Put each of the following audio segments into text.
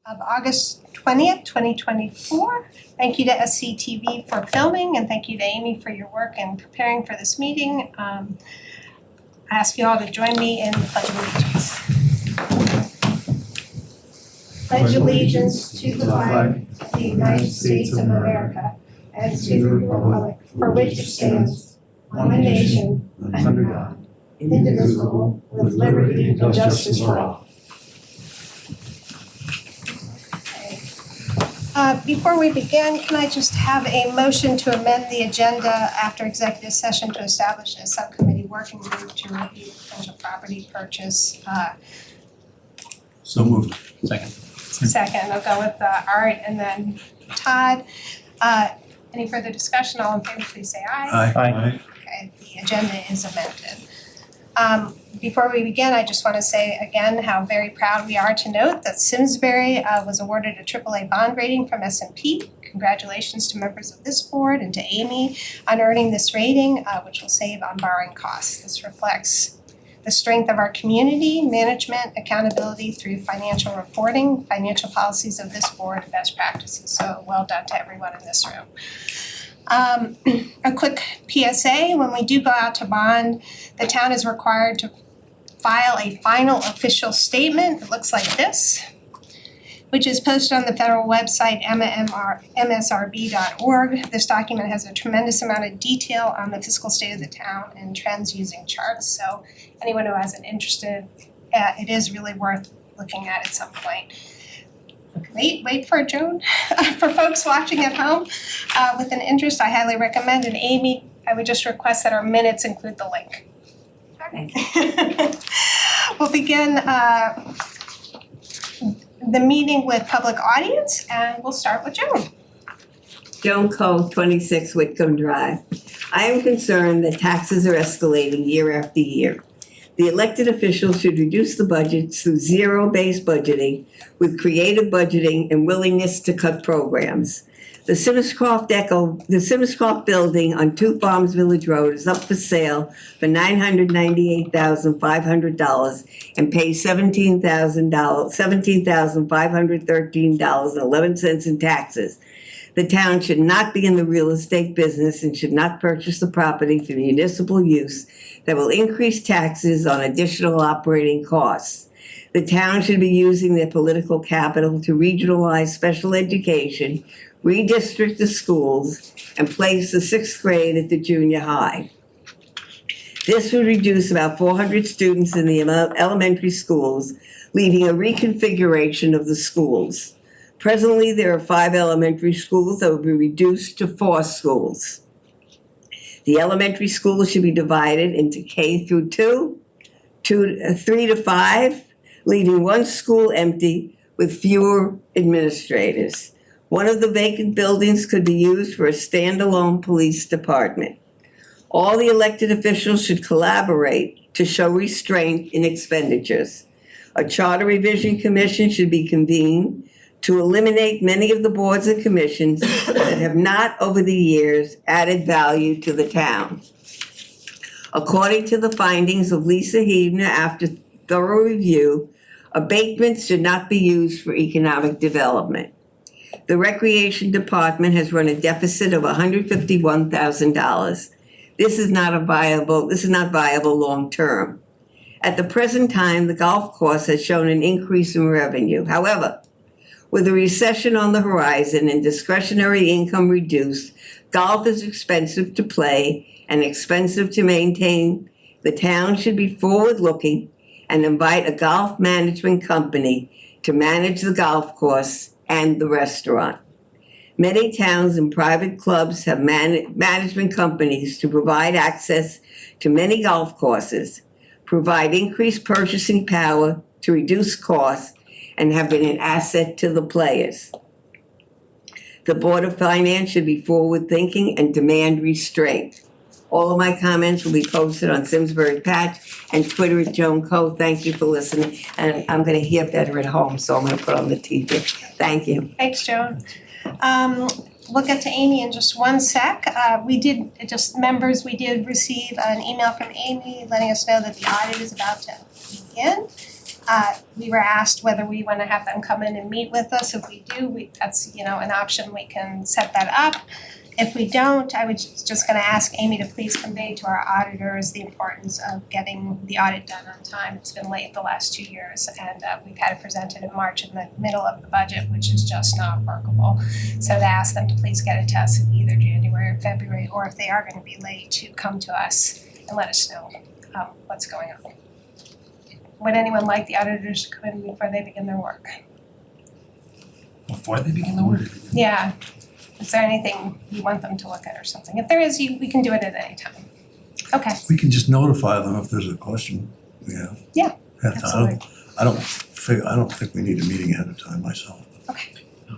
of August 20th, 2024. Thank you to SCTV for filming, and thank you to Amy for your work in preparing for this meeting. I ask you all to join me in the Pledge of Allegiance. Pledge allegiance to the flag of the United States of America and to the republic for which it stands, one nation, under God, indivisible, with liberty and justice for all. Before we begin, can I just have a motion to amend the agenda after executive session to establish a subcommittee working group to review potential property purchase? So moved. Second, I'll go with Art and then Todd. Any further discussion? All in favor, please say aye. Aye. Okay, the agenda is amended. Before we begin, I just want to say again how very proud we are to note that Simsbury was awarded a AAA bond rating from S&P. Congratulations to members of this board and to Amy on earning this rating, which will save on borrowing costs. This reflects the strength of our community, management, accountability through financial reporting, financial policies of this board, and best practices. So well done to everyone in this room. A quick PSA, when we do go out to bond, the town is required to file a final official statement. It looks like this, which is posted on the federal website, msrb.org. This document has a tremendous amount of detail on the fiscal state of the town and trends using charts. So anyone who has an interest, it is really worth looking at some point. Wait for it, Joan. For folks watching at home with an interest, I highly recommend. And Amy, I would just request that our minutes include the link. Okay. We'll begin the meeting with public audience, and we'll start with Joan. Joan Cole, 26 Whitcomb Drive. I am concerned that taxes are escalating year after year. The elected officials should reduce the budgets through zero-based budgeting with creative budgeting and willingness to cut programs. The Simscroft building on 2 Farms Village Road is up for sale for $998,500 and pays $17,513.11 in taxes. The town should not be in the real estate business and should not purchase the property for municipal use that will increase taxes on additional operating costs. The town should be using their political capital to regionalize special education, redistrict the schools, and place the 6th grade at the junior high. This would reduce about 400 students in the elementary schools, leaving a reconfiguration of the schools. Presently, there are 5 elementary schools that will be reduced to 4 schools. The elementary schools should be divided into K through 2, 3 to 5, leaving 1 school empty with fewer administrators. One of the vacant buildings could be used for a standalone police department. All the elected officials should collaborate to show restraint in expenditures. A charter revision commission should be convened to eliminate many of the boards and commissions that have not over the years added value to the town. According to the findings of Lisa Heavner after thorough review, abatements should not be used for economic development. The Recreation Department has run a deficit of $151,000. This is not viable long term. At the present time, the golf course has shown an increase in revenue. However, with a recession on the horizon and discretionary income reduced, golf is expensive to play and expensive to maintain. The town should be forward-looking and invite a golf management company to manage the golf course and the restaurant. Many towns and private clubs have management companies to provide access to many golf courses, provide increased purchasing power to reduce costs, and have been an asset to the players. The Board of Finance should be forward-thinking and demand restraint. All of my comments will be posted on Simsbury Patch and Twitter at Joan Coe. Thank you for listening. And I'm going to hear better at home, so I'm going to put on the TV. Thank you. Thanks, Joan. We'll get to Amy in just one sec. We did receive an email from Amy letting us know that the audit is about to begin. We were asked whether we wanna have them come in and meet with us. If we do, that's, an option, we can set that up. If we don't, I was just gonna ask Amy to please convey to our auditors the importance of getting the audit done on time. It's been late the last 2 years, and we've had it presented in March in the middle of the budget, which is just not workable. So to ask them to please get it to us in either January or February, or if they are gonna be late, to come to us and let us know what's going on. Would anyone like the auditors to come in before they begin their work? Before they begin the work? Yeah. Is there anything you want them to look at or something? If there is, we can do it at any time. Okay. We can just notify them if there's a question we have. Yeah, Ahead of time. I don't think we need a meeting ahead of time myself. Okay.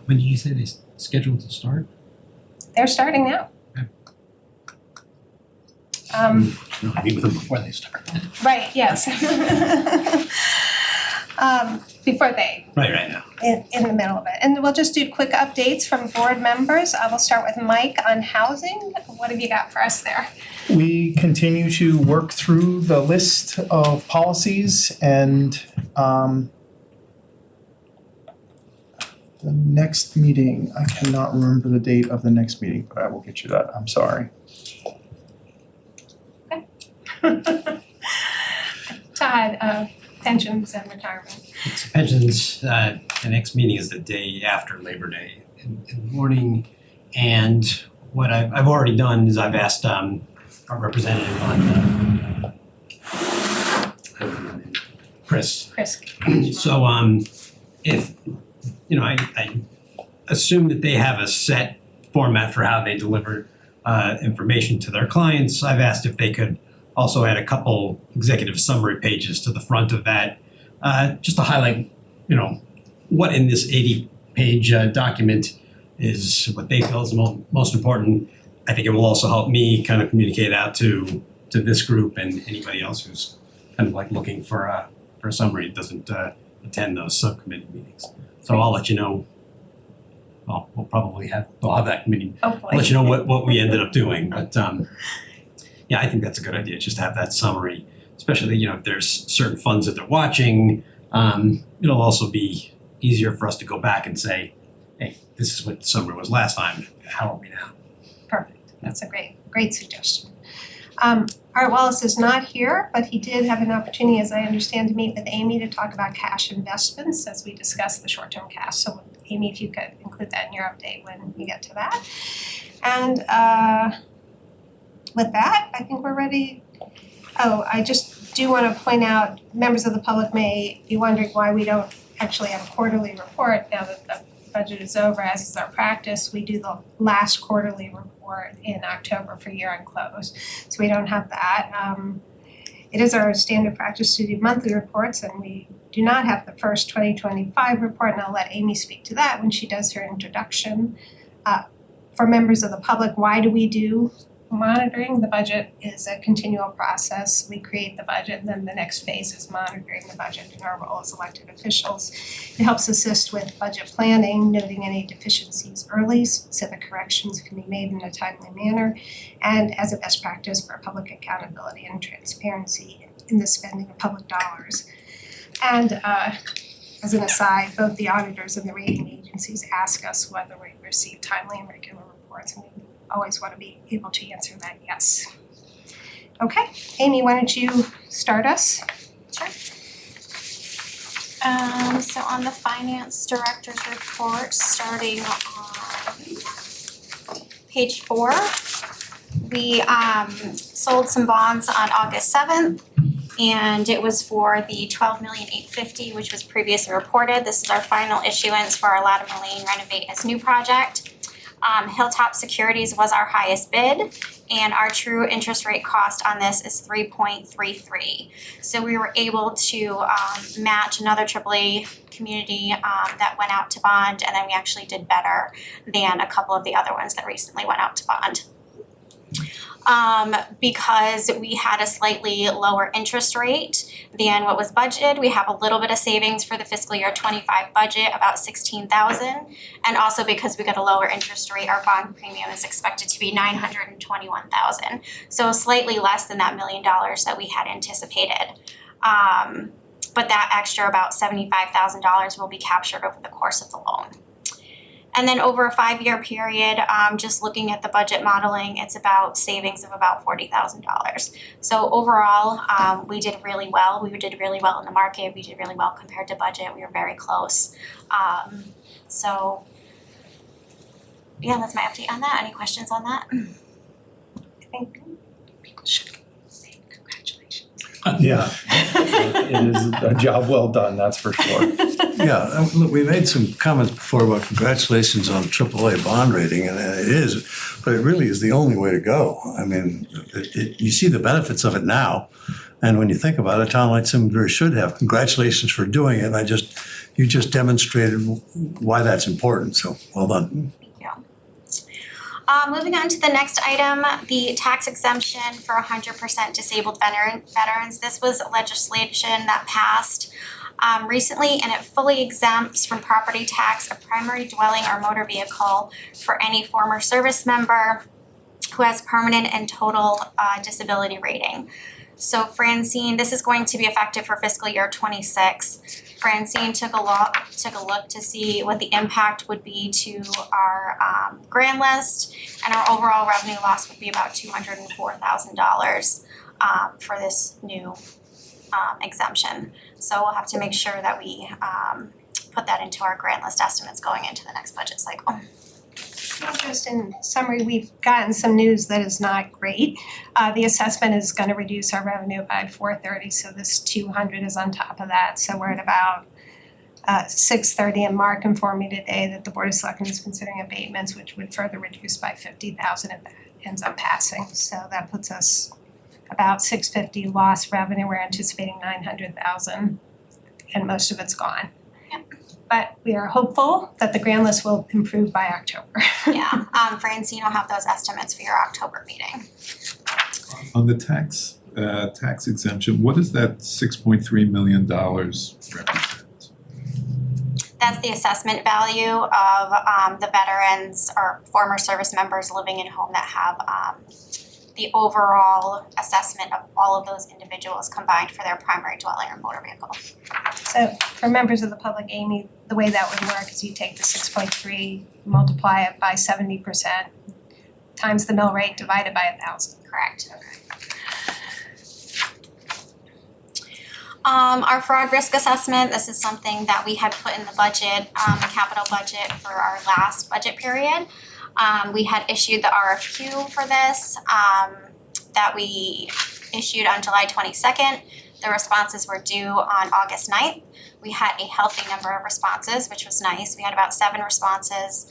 When did you say they scheduled to start? They're starting now. Okay. No, I meet with them before they start. Right, yes. Before they, Right now. in the middle of it. And we'll just do quick updates from board members. We'll start with Mike on housing. What have you got for us there? We continue to work through the list of policies and the next meeting, I cannot remember the date of the next meeting, but I will get you that, I'm sorry. Todd, pensions and retirement. So pensions, the next meeting is the day after Labor Day in the morning. And what I've already done is I've asked our representative on Chris. So if, I assume that they have a set format for how they deliver information to their clients. I've asked if they could also add a couple executive summary pages to the front of that, just to highlight, what in this 80-page document is what they feel is most important. I think it will also help me kind of communicate out to this group and anybody else who's kind of like looking for a summary, doesn't attend those subcommittee meetings. So I'll let you know. Well, we'll have that committee. Hopefully. I'll let you know what we ended up doing, but yeah, I think that's a good idea, just to have that summary, especially, if there's certain funds that they're watching. It'll also be easier for us to go back and say, hey, this is what the summary was last time, how are we now? Perfect. That's a great suggestion. Art Wallace is not here, but he did have an opportunity, as I understand, to meet with Amy to talk about cash investments as we discussed the short-term cash. So Amy, if you could include that in your update when we get to that. And with that, I think we're ready. Oh, I just do want to point out, members of the public may be wondering why we don't actually have a quarterly report now that the budget is over, as is our practice. We do the last quarterly report in October for year-end close, so we don't have that. It is our standard practice to do monthly reports, and we do not have the first 2025 report, and I'll let Amy speak to that when she does her introduction. For members of the public, why do we do monitoring? The budget is a continual process. We create the budget, and then the next phase is monitoring the budget in our role as elected officials. It helps assist with budget planning, noting any deficiencies early, specific corrections can be made in a timely manner, and as a best practice for public accountability and transparency in the spending of public dollars. And as an aside, both the auditors and the rating agencies ask us whether we receive timely and regular reports, and we always want to be able to answer that yes. Okay, Amy, why don't you start us? Sure. So on the finance director's report, starting on page 4, we sold some bonds on August 7th, and it was for the $12,850,000, which was previously reported. This is our final issuance for our Latimer Lane Renovate as New project. Hilltop Securities was our highest bid, and our true interest rate cost on this is 3.33. So we were able to match another AAA community that went out to bond, and then we actually did better than a couple of the other ones that recently went out to bond. Because we had a slightly lower interest rate than what was budgeted, we have a little bit of savings for the fiscal year 25 budget, about $16,000. And also because we got a lower interest rate, our bond premium is expected to be $921,000. So slightly less than that $1 million that we had anticipated. But that extra about $75,000 will be captured over the course of the loan. And then over a 5-year period, just looking at the budget modeling, it's about savings of about $40,000. So overall, we did really well. We did really well in the market. We did really well compared to budget. We were very close. So yeah, that's my update on that. Any questions on that? I think people should say congratulations. Yeah, It is a job well done, that's for sure. yeah, look, we made some comments before about congratulations on AAA bond rating, and it is, but it really is the only way to go. I mean, you see the benefits of it now, and when you think about it, a town like Simsbury should have. Congratulations for doing it, and you just demonstrated why that's important, so well done. Moving on to the next item, the tax exemption for 100% disabled veterans. This was legislation that passed recently, and it fully exempts from property tax a primary dwelling or motor vehicle for any former service member who has permanent and total disability rating. So Francine, this is going to be effective for fiscal year 26. Francine took a look to see what the impact would be to our grand list, and our overall revenue loss would be about $204,000 for this new exemption. So we'll have to make sure that we put that into our grand list estimates going into the next budget cycle. Just in summary, we've gotten some news that is not great. The assessment is going to reduce our revenue by $430, so this $200 is on top of that. So we're at about $630, and Mark informed me today that the Board of Selectmen is considering abatements, which would further reduce by $50,000 if that ends up passing. So that puts us about $650 lost revenue. We're anticipating $900,000, and most of it's gone. Yep. But we are hopeful that the grand list will improve by October. Yeah, Francine will have those estimates for your October meeting. On the tax exemption, what does that $6.3 million represent? That's the assessment value of the veterans or former service members living in home that have the overall assessment of all of those individuals combined for their primary dwelling or motor vehicle. So for members of the public, Amy, the way that would work is you take the 6.3, multiply it by 70%, times the mill rate divided by 1,000. Correct. Our fraud risk assessment, this is something that we had put in the budget, the capital budget for our last budget period. We had issued the RFQ for this that we issued on July 22nd. The responses were due on August 9th. We had a healthy number of responses, which was nice. We had about 7 responses.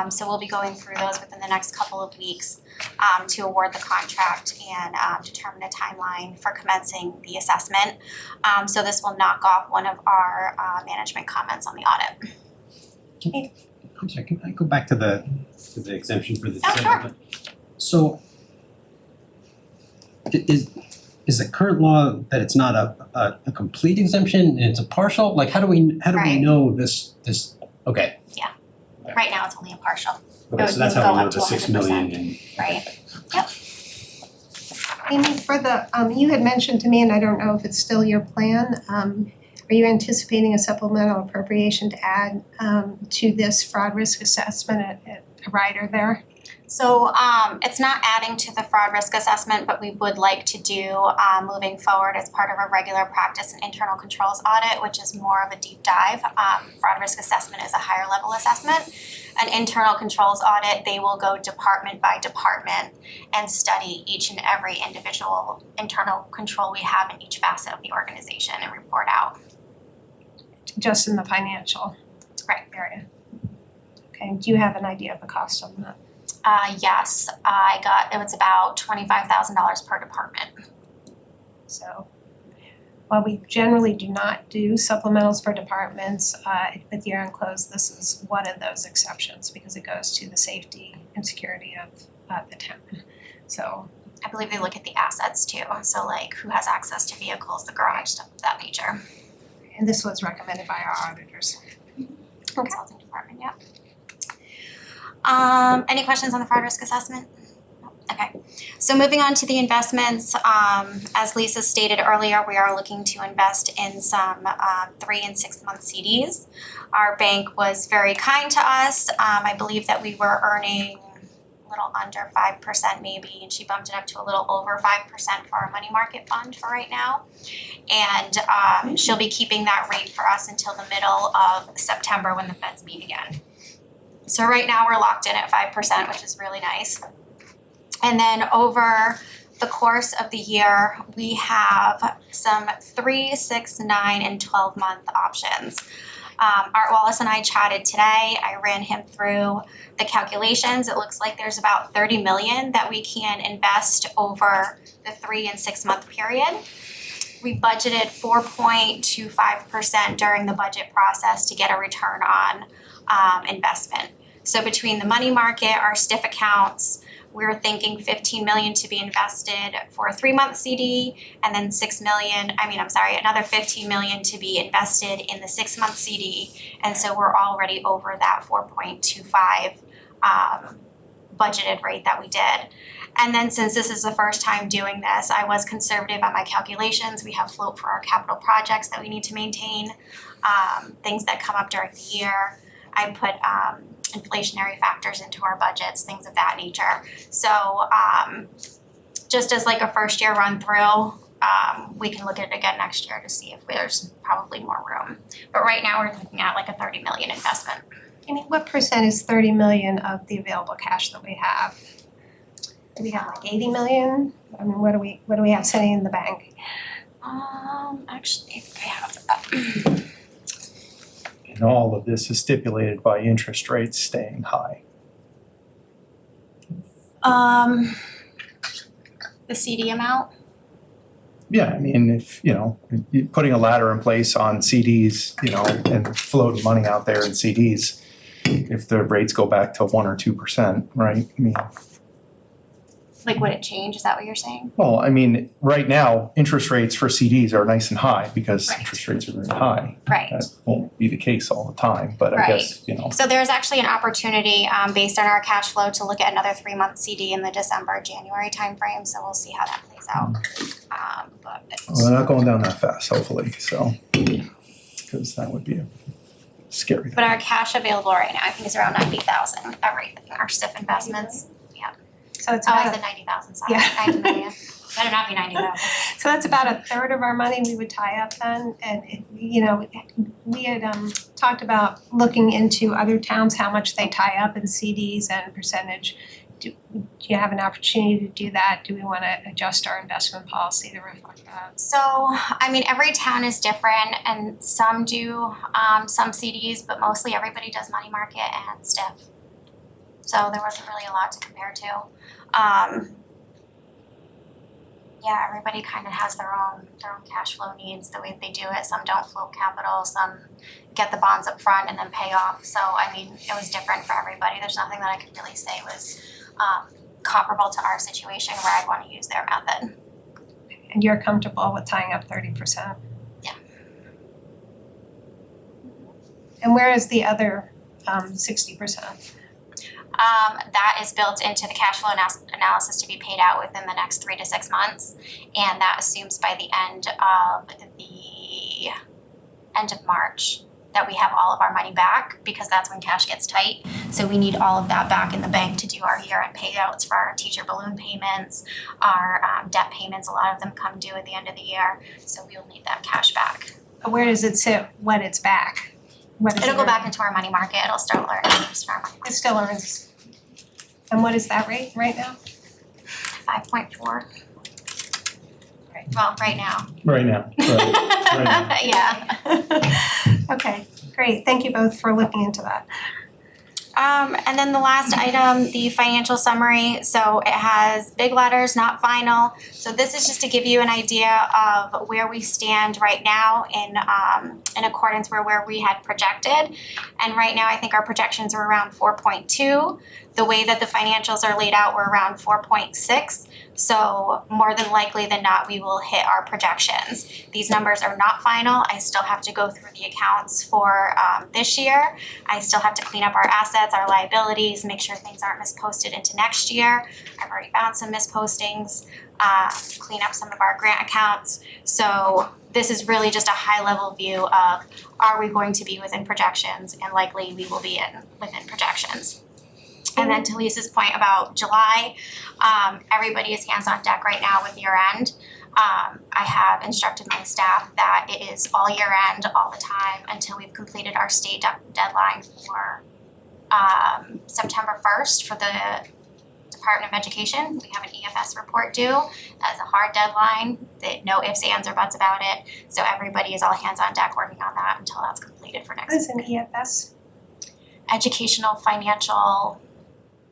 So we'll be going through those within the next couple of weeks to award the contract and determine a timeline for commencing the assessment. So this will knock off one of our management comments on the audit. I'm sorry, can I go back to the exemption for the Oh, disabled? So is the current law that it's not a complete exemption and it's a partial? Like how do we Right. know this okay. Right now, it's only a partial. Okay, so that's It would how go we know up the to 6 100%. million and Right. Amy, for the, you had mentioned to me, and I don't know if it's still your plan, are you anticipating a supplemental appropriation to add to this fraud risk assessment at a rider there? So it's not adding to the fraud risk assessment, but we would like to do moving forward as part of a regular practice and internal controls audit, which is more of a deep dive. Fraud risk assessment is a higher level assessment. An internal controls audit, they will go department by department and study each and every individual internal control we have in each facet of the organization and report out. Just in the financial area? Okay, do you have an idea of the cost on that? Yes, it was about $25,000 per department. So while we generally do not do supplementals for departments, with year-end close, this is one of those exceptions because it goes to the safety and security of the town. So I believe they look at the assets too, so like who has access to vehicles, the garage, stuff of that nature. and this was recommended by our auditors. Consulting department, yeah. Any questions on the fraud risk assessment? Okay, so moving on to the investments, as Lisa stated earlier, we are looking to invest in some 3 and 6 month CDs. Our bank was very kind to us. I believe that we were earning a little under 5% maybe, and she bumped it up to a little over 5% for our money market fund for right now. And she'll be keeping that rate for us until the middle of September when the Feds meet again. So right now we're locked in at 5%, which is really nice. And then over the course of the year, we have some 3, 6, 9, and 12 month options. Art Wallace and I chatted today. I ran him through the calculations. It looks like there's about 30 million that we can invest over the 3 and 6 month period. We budgeted 4.25% during the budget process to get a return on investment. So between the money market, our STIF accounts, we're thinking 15 million to be invested for a 3 month CD, and then another 15 million to be invested in the 6 month CD. And so we're already over that 4.25 budgeted rate that we did. And then since this is the first time doing this, I was conservative on my calculations. We have float for our capital projects that we need to maintain, things that come up during the year. I put inflationary factors into our budgets, things of that nature. So just as like a first year run through, we can look at it again next year to see if there's probably more room. But right now we're looking at like a 30 million investment. I mean, what percent is 30 million of the available cash that we have? Do we have like 80 million? I mean, what do we have sitting in the bank? Actually, I have that. And all of this is stipulated by interest rates staying high. The CD amount? Yeah, I mean, if, putting a ladder in place on CDs, and floating money out there in CDs, if the rates go back to 1 or 2%, right? I mean, Like, would it change? Is that what you're saying? well, I mean, right now, interest rates for CDs are nice and high because Right. interest rates are very high. Right. That won't be the case all the time, but I guess, So there's actually an opportunity, based on our cash flow, to look at another 3 month CD in the December-January timeframe. So we'll see how that plays out. well, they're not going down that fast, hopefully, so, because that would be a scary thing. But our cash available right now, I think, is around 90,000. Everything, our STIF investments. So it's Oh, I about said 90,000. Sorry, Yeah. 90 million. Better not be 90,000. so that's about a third of our money we would tie up then. And we had talked about looking into other towns, how much they tie up in CDs and percentage. Do you have an opportunity to do that? Do we want to adjust our investment policy to reflect that? So, I mean, every town is different, and some do some CDs, but mostly everybody does money market and STIF. So there wasn't really a lot to compare to. Yeah, everybody kind of has their own cash flow needs, the way they do it. Some don't float capital, some get the bonds up front and then pay off. So, I mean, it was different for everybody. There's nothing that I could really say was comparable to our situation where I'd want to use their method. And you're comfortable with tying up 30%? Yeah. And where is the other 60%? That is built into the cash flow analysis to be paid out within the next 3 to 6 months, and that assumes by the end of March that we have all of our money back, because that's when cash gets tight. So we need all of that back in the bank to do our year-end payouts for our teacher balloon payments, our debt payments. A lot of them come due at the end of the year, so we will need that cash back. Where does it sit when it's back? It'll go back into our money market. It'll start earning interest in our money It market. still earns. And what is that rate right now? 5.4. Well, right now. Right now, right now. Yeah. Okay, great. Thank you both for looking into that. And then the last item, the financial summary. So it has big letters, not final. So this is just to give you an idea of where we stand right now in accordance with where we had projected. And right now, I think our projections are around 4.2. The way that the financials are laid out, we're around 4.6. So more than likely than not, we will hit our projections. These numbers are not final. I still have to go through the accounts for this year. I still have to clean up our assets, our liabilities, make sure things aren't misposted into next year. I've already found some mispostings, clean up some of our grant accounts. So this is really just a high level view of, are we going to be within projections, and likely we will be within projections. And then to Lisa's point about July, everybody is hands on deck right now with year end. I have instructed my staff that it is all year end, all the time, until we've completed our state deadline for September 1st for the Department of Education. We have an EFS report due. That's a hard deadline, no ifs, ands, or buts about it. So everybody is all hands on deck working on that until that's completed for next What is an EFS? Educational Financial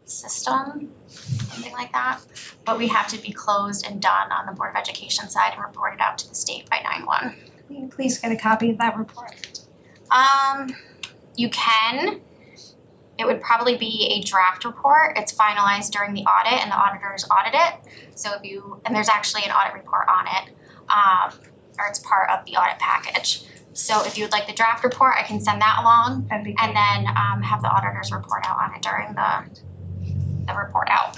System, something like that. But we have to be closed and done on the Board of Education side and reported out to the state by 9/1. Will you please get a copy of that report? You can. It would probably be a draft report. It's finalized during the audit and the auditors audit it. So and there's actually an audit report on it, or it's part of the audit package. So if you would like the draft report, I can send that along That'd be great. and then have the auditors report out on it during the report out.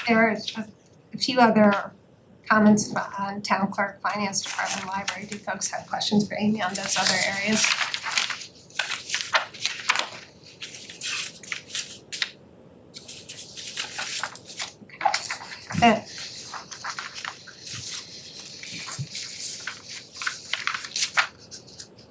There are a few other comments on town clerk, finance department, library. Do folks have questions for Amy on those other areas? Okay.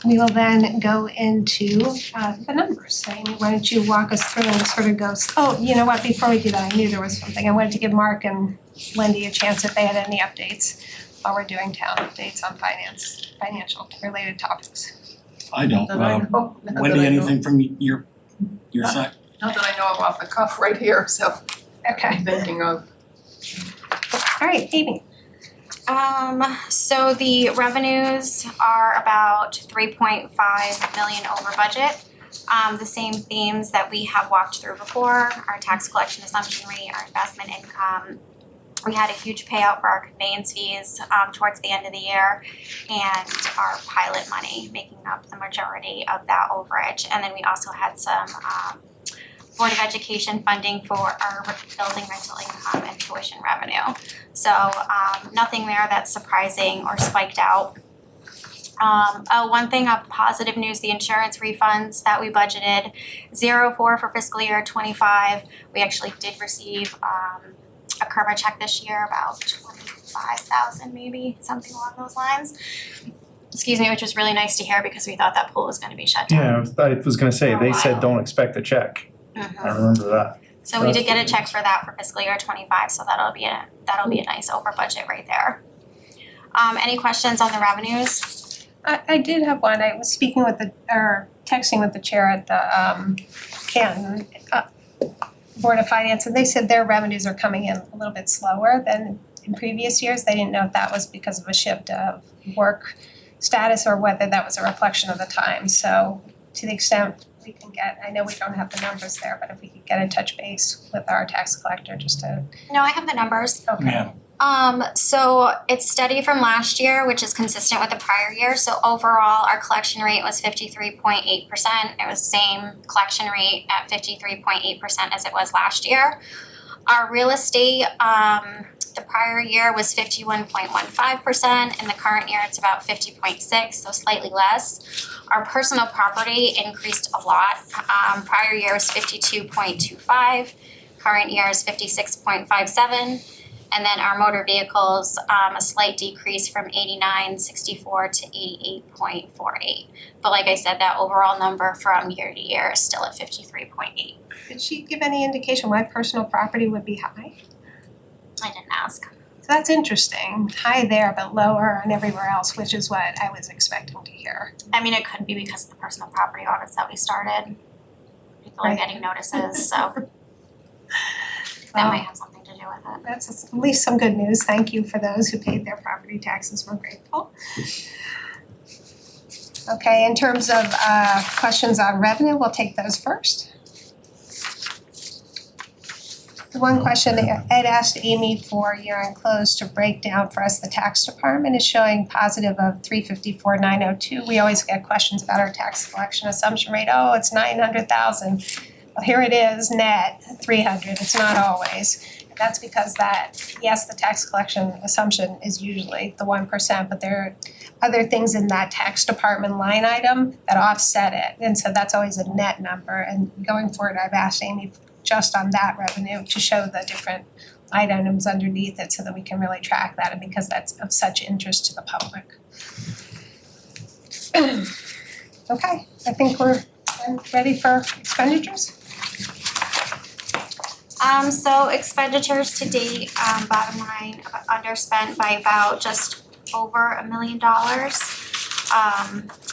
We will then go into the numbers. So Amy, why don't you walk us through and sort of go, you know what, before we do that, I knew there was something. I wanted to give Mark and Wendy a chance if they had any updates while we're doing town updates on financial related topics. I don't. Wendy, anything from your side? Not that I know of off the cuff right here, so Okay, I'm thinking of. all right, Amy. So the revenues are about 3.5 million over budget. The same themes that we have walked through before, our tax collection assumption rate, our investment income. We had a huge payout for our conveyance fees towards the end of the year, and our pilot money making up the majority of that overage. And then we also had some Board of Education funding for our building rental income and tuition revenue. So nothing there that's surprising or spiked out. One thing of positive news, the insurance refunds that we budgeted, 0 for fiscal year 25. We actually did receive a Kerma check this year, about 25,000 maybe, something along those lines. Excuse me, which was really nice to hear because we thought that pool was gonna be shut down. Yeah, I was gonna say, For a they said while. don't expect a check. I remember that. So we did get a check for that for fiscal year 25, so that'll be a nice over budget right there. Any questions on the revenues? I did have one. I was speaking with texting with the chair at the Canton Board of Finance, and they said their revenues are coming in a little bit slower than in previous years. They didn't know if that was because of a shift of work status or whether that was a reflection of the time. So to the extent we can get, I know we don't have the numbers there, but if we could get a touch base with our tax collector just to, No, I have the numbers. okay. Yeah. So it's steady from last year, which is consistent with the prior year. So overall, our collection rate was 53.8%. It was same collection rate at 53.8% as it was last year. Our real estate, the prior year was 51.15%. In the current year, it's about 50.6, so slightly less. Our personal property increased a lot. Prior year was 52.25. Current year is 56.57. And then our motor vehicles, a slight decrease from 89.64 to 88.48. But like I said, that overall number from year to year is still at 53.8. Did she give any indication why personal property would be high? I didn't ask. So that's interesting. High there, but lower and everywhere else, which is what I was expecting to hear. I mean, it could be because of the personal property audits that we started. People are Right. getting notices, so that might have something to do with it. That's at least some good news. Thank you for those who paid their property taxes. We're grateful. Okay, in terms of questions on revenue, we'll take those first. The one question Ed asked Amy for year-end close to break down for us, the tax department is showing positive of 354,902. We always get questions about our tax collection assumption rate. Oh, it's 900,000. Well, here it is, net 300. It's not always. And that's because yes, the tax collection assumption is usually the 1%, but there are other things in that tax department line item that offset it. And so that's always a net number. And going forward, I've asked Amy just on that revenue to show the different line items underneath it so that we can really track that, and because that's of such interest to the public. Okay, I think we're ready for expenditures. So expenditures to date, bottom line, underspent by about just over $1 million.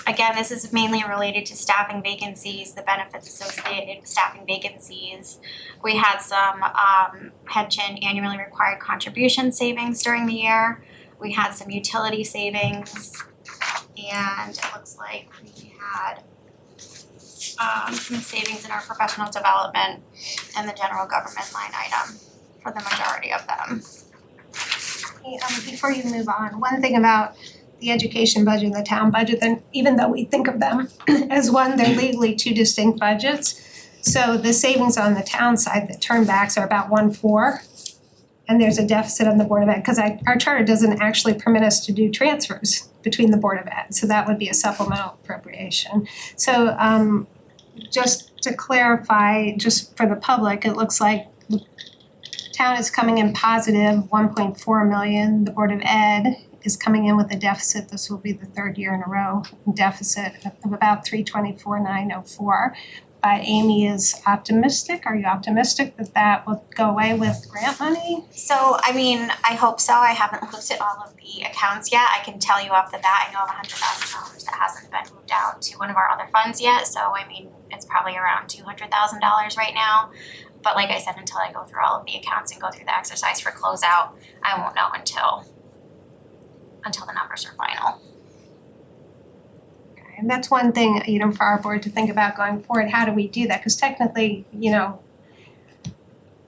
Again, this is mainly related to staffing vacancies, the benefits associated with staffing vacancies. We had some pension annually required contribution savings during the year. We had some utility savings, and it looks like we had some savings in our professional development and the general government line item for the majority of them. Hey, before you move on, one thing about the education budget and the town budget, then even though we think of them as one, they're legally two distinct budgets. So the savings on the town side, the turnbacks are about 1.4, and there's a deficit on the Board of Ed, because our charter doesn't actually permit us to do transfers between the Board of Ed, so that would be a supplemental appropriation. So just to clarify, just for the public, it looks like the town is coming in positive 1.4 million, the Board of Ed is coming in with a deficit, this will be the third year in a row, deficit of about 324,904. But Amy is optimistic. Are you optimistic that that will go away with grant money? So, I mean, I hope so. I haven't looked at all of the accounts yet. I can tell you off the bat, I know of $100,000 that hasn't been moved out to one of our other funds yet. So, I mean, it's probably around $200,000 right now. But like I said, until I go through all of the accounts and go through the exercise for closeout, I won't know until the numbers are final. And that's one thing, for our board to think about going forward. How do we do that? Because technically,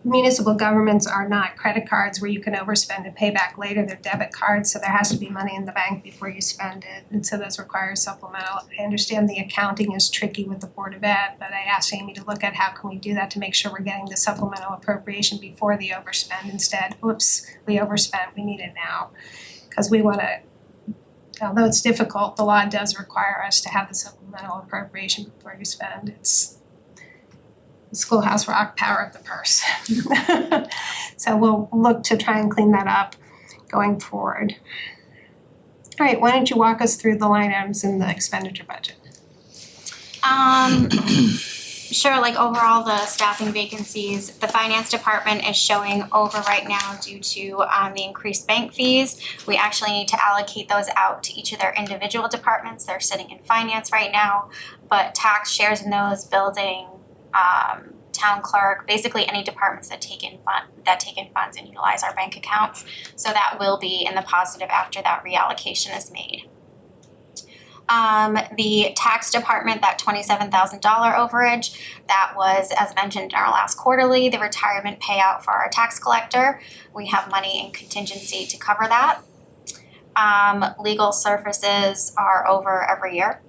municipal governments are not credit cards where you can overspend and pay back later. They're debit cards, so there has to be money in the bank before you spend it. And so those require supplemental. I understand the accounting is tricky with the Board of Ed, but I asked Amy to look at how can we do that to make sure we're getting the supplemental appropriation before the overspend. Instead, oops, we overspent, we need it now. Because we want to, although it's difficult, the law does require us to have the supplemental appropriation before you spend. It's the schoolhouse rock, power of the purse. So we'll look to try and clean that up going forward. All right, why don't you walk us through the line items in the expenditure budget? Sure, like overall the staffing vacancies, the finance department is showing over right now due to the increased bank fees. We actually need to allocate those out to each of their individual departments. They're sitting in finance right now, but tax shares in those, building, town clerk, basically any departments that take in funds and utilize our bank accounts. So that will be in the positive after that reallocation is made. The tax department, that $27,000 overage, that was, as mentioned in our last quarterly, the retirement payout for our tax collector. We have money in contingency to cover that. Legal services are over every year.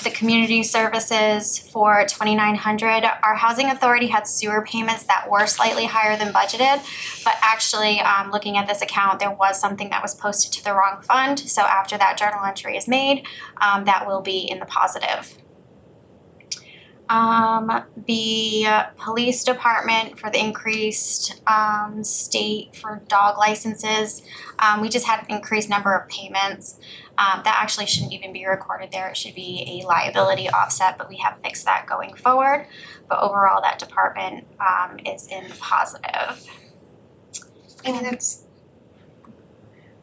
The community services for $2,900. Our housing authority had sewer payments that were slightly higher than budgeted, but actually, looking at this account, there was something that was posted to the wrong fund. So after that journal entry is made, that will be in the positive. The police department for the increased state for dog licenses, we just had an increased number of payments. That actually shouldn't even be recorded there. It should be a liability offset, but we have fixed that going forward. But overall, that department is in the positive. I mean, that's,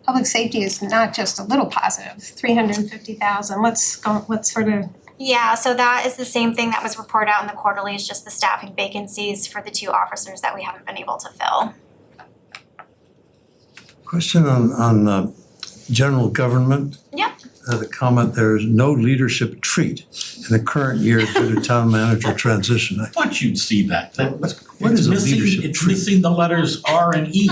public safety is not just a little positive, 350,000, what sort of, Yeah, so that is the same thing that was reported out in the quarterly, is just the staffing vacancies for the 2 officers that we haven't been able to fill. Question on general government. Yep. The comment, there is no leadership treat in the current year due to town manager transition. I thought you'd see that. What is a leadership It's treat? missing the letters R and E.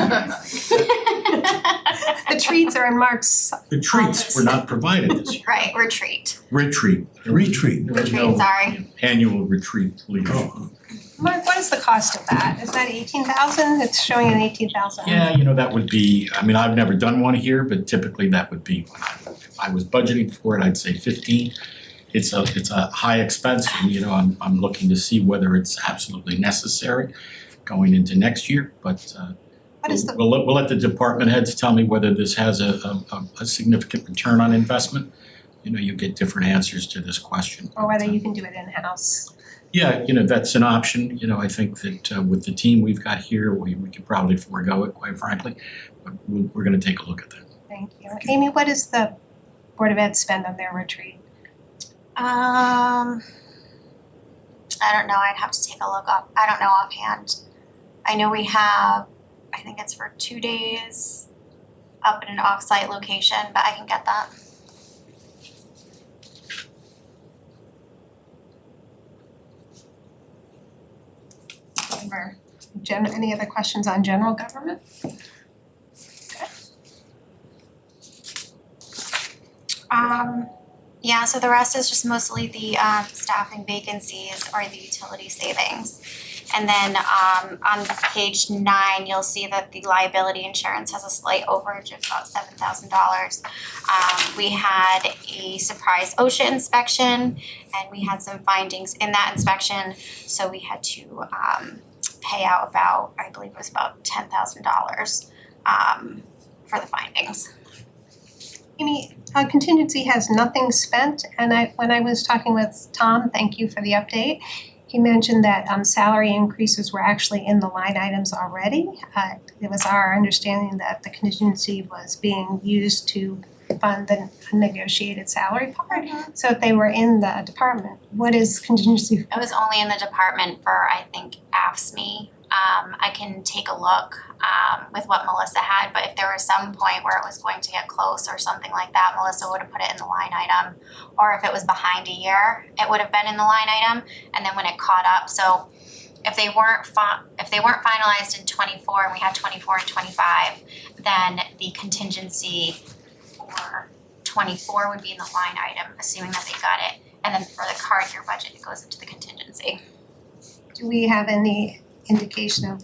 the treats are in Mark's The treats were not provided this year. Right, retreat. Retreat. Retreat. There was Retreat, no sorry. annual retreat leadership. Oh, Mark, what is the cost of that? Is that 18,000? It's showing an 18,000. Yeah, that would be, I mean, I've never done one here, but typically that would be, if I was budgeting for it, I'd say 15. It's a high expense and, I'm looking to see whether it's absolutely necessary going into next year, but What is the, we'll let the department heads tell me whether this has a significant return on investment. You get different answers to this question. or whether you can do it in-house? Yeah, that's an option. I think that with the team we've got here, we could probably forego it, quite frankly. But we're gonna take a look at that. Thank you. Amy, what does the Board of Ed spend on their retreat? I don't know, I'd have to take a look up, I don't know offhand. I know we have, I think it's for 2 days up at an off-site location, but I can get that. Or any other questions on general government? Yeah, so the rest is just mostly the staffing vacancies or the utility savings. And then on page 9, you'll see that the liability insurance has a slight overage of about $7,000. We had a surprise OSHA inspection and we had some findings in that inspection, so we had to pay out about, I believe it was about $10,000 for the findings. Amy, contingency has nothing spent, and when I was talking with Tom, thank you for the update, he mentioned that salary increases were actually in the line items already. It was our understanding that the contingency was being used to fund the negotiated salary part. So if they were in the department, what is contingency? It was only in the department for, I think, AFSCME. I can take a look with what Melissa had, but if there was some point where it was going to get close or something like that, Melissa would have put it in the line item. Or if it was behind a year, it would have been in the line item, and then when it caught up. So if they weren't finalized in 24 and we had 24 and 25, then the contingency for 24 would be in the line item, assuming that they got it. And then for the current year budget, it goes into the contingency. Do we have any indication of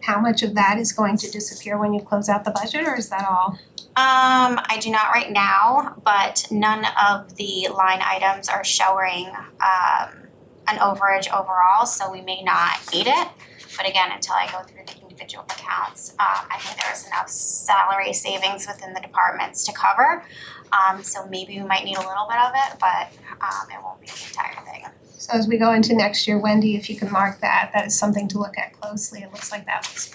how much of that is going to disappear when you close out the budget, or is that all? I do not right now, but none of the line items are showing an overage overall, so we may not need it. But again, until I go through the individual accounts, I think there's enough salary savings within the departments to cover. So maybe we might need a little bit of it, but it won't be the entire thing. So as we go into next year, Wendy, if you can mark that is something to look at closely. It looks like that was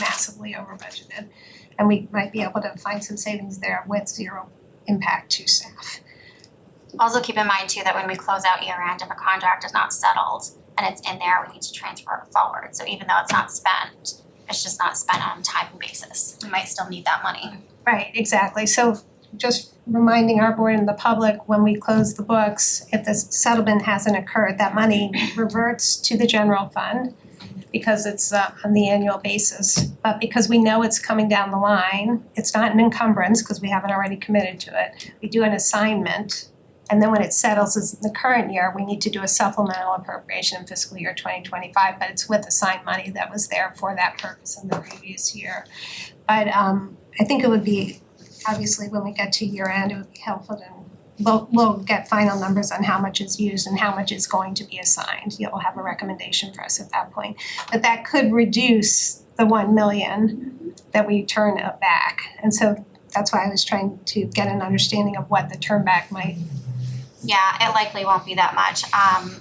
massively over budgeted. And we might be able to find some savings there with zero impact to staff. Also keep in mind too that when we close out year end, if a contract is not settled and it's in there, we need to transfer it forward. So even though it's not spent, it's just not spent on a time basis. We might still need that money. Right, exactly. So just reminding our board and the public, when we close the books, if the settlement hasn't occurred, that money reverts to the general fund because it's on the annual basis. But because we know it's coming down the line, it's not an encumbrance because we haven't already committed to it. We do an assignment, and then when it settles in the current year, we need to do a supplemental appropriation in fiscal year 2025, but it's with assigned money that was there for that purpose in the previous year. But I think it would be, obviously, when we get to year end, it would be helpful to, we'll get final numbers on how much is used and how much is going to be assigned. You'll have a recommendation for us at that point. But that could reduce the 1 million that we turn back. And so that's why I was trying to get an understanding of what the turn back might. Yeah, it likely won't be that much.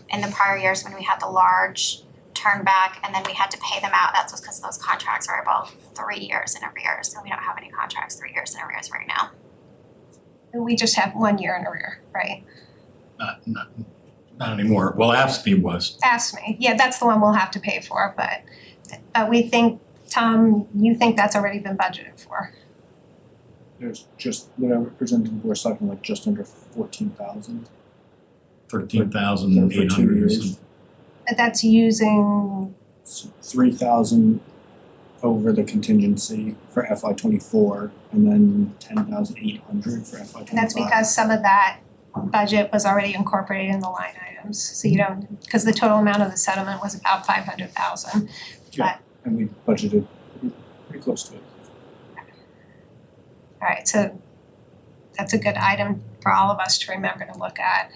In the prior years when we had the large return back, and then we had to pay them out. That's just because those contracts are about 3 years in arrears, and we don't have any contracts 3 years in arrears right now. We just have 1 year in arrear, right? Not anymore. Well, AFSCME was. AFSCME, yeah, that's the one we'll have to pay for, but we think, Tom, you think that's already been budgeted for? There's just whatever presented, we're talking like just under 14,000. 13,800 or For 2 years. something. That's using, 3,000 over the contingency for FY '24, and then 10,800 for FY '25. and that's because some of that budget was already incorporated in the line items, so you don't, because the total amount of the settlement was about 500,000. And we budgeted pretty close to it. Alright, so that's a good item for all of us to remember to look at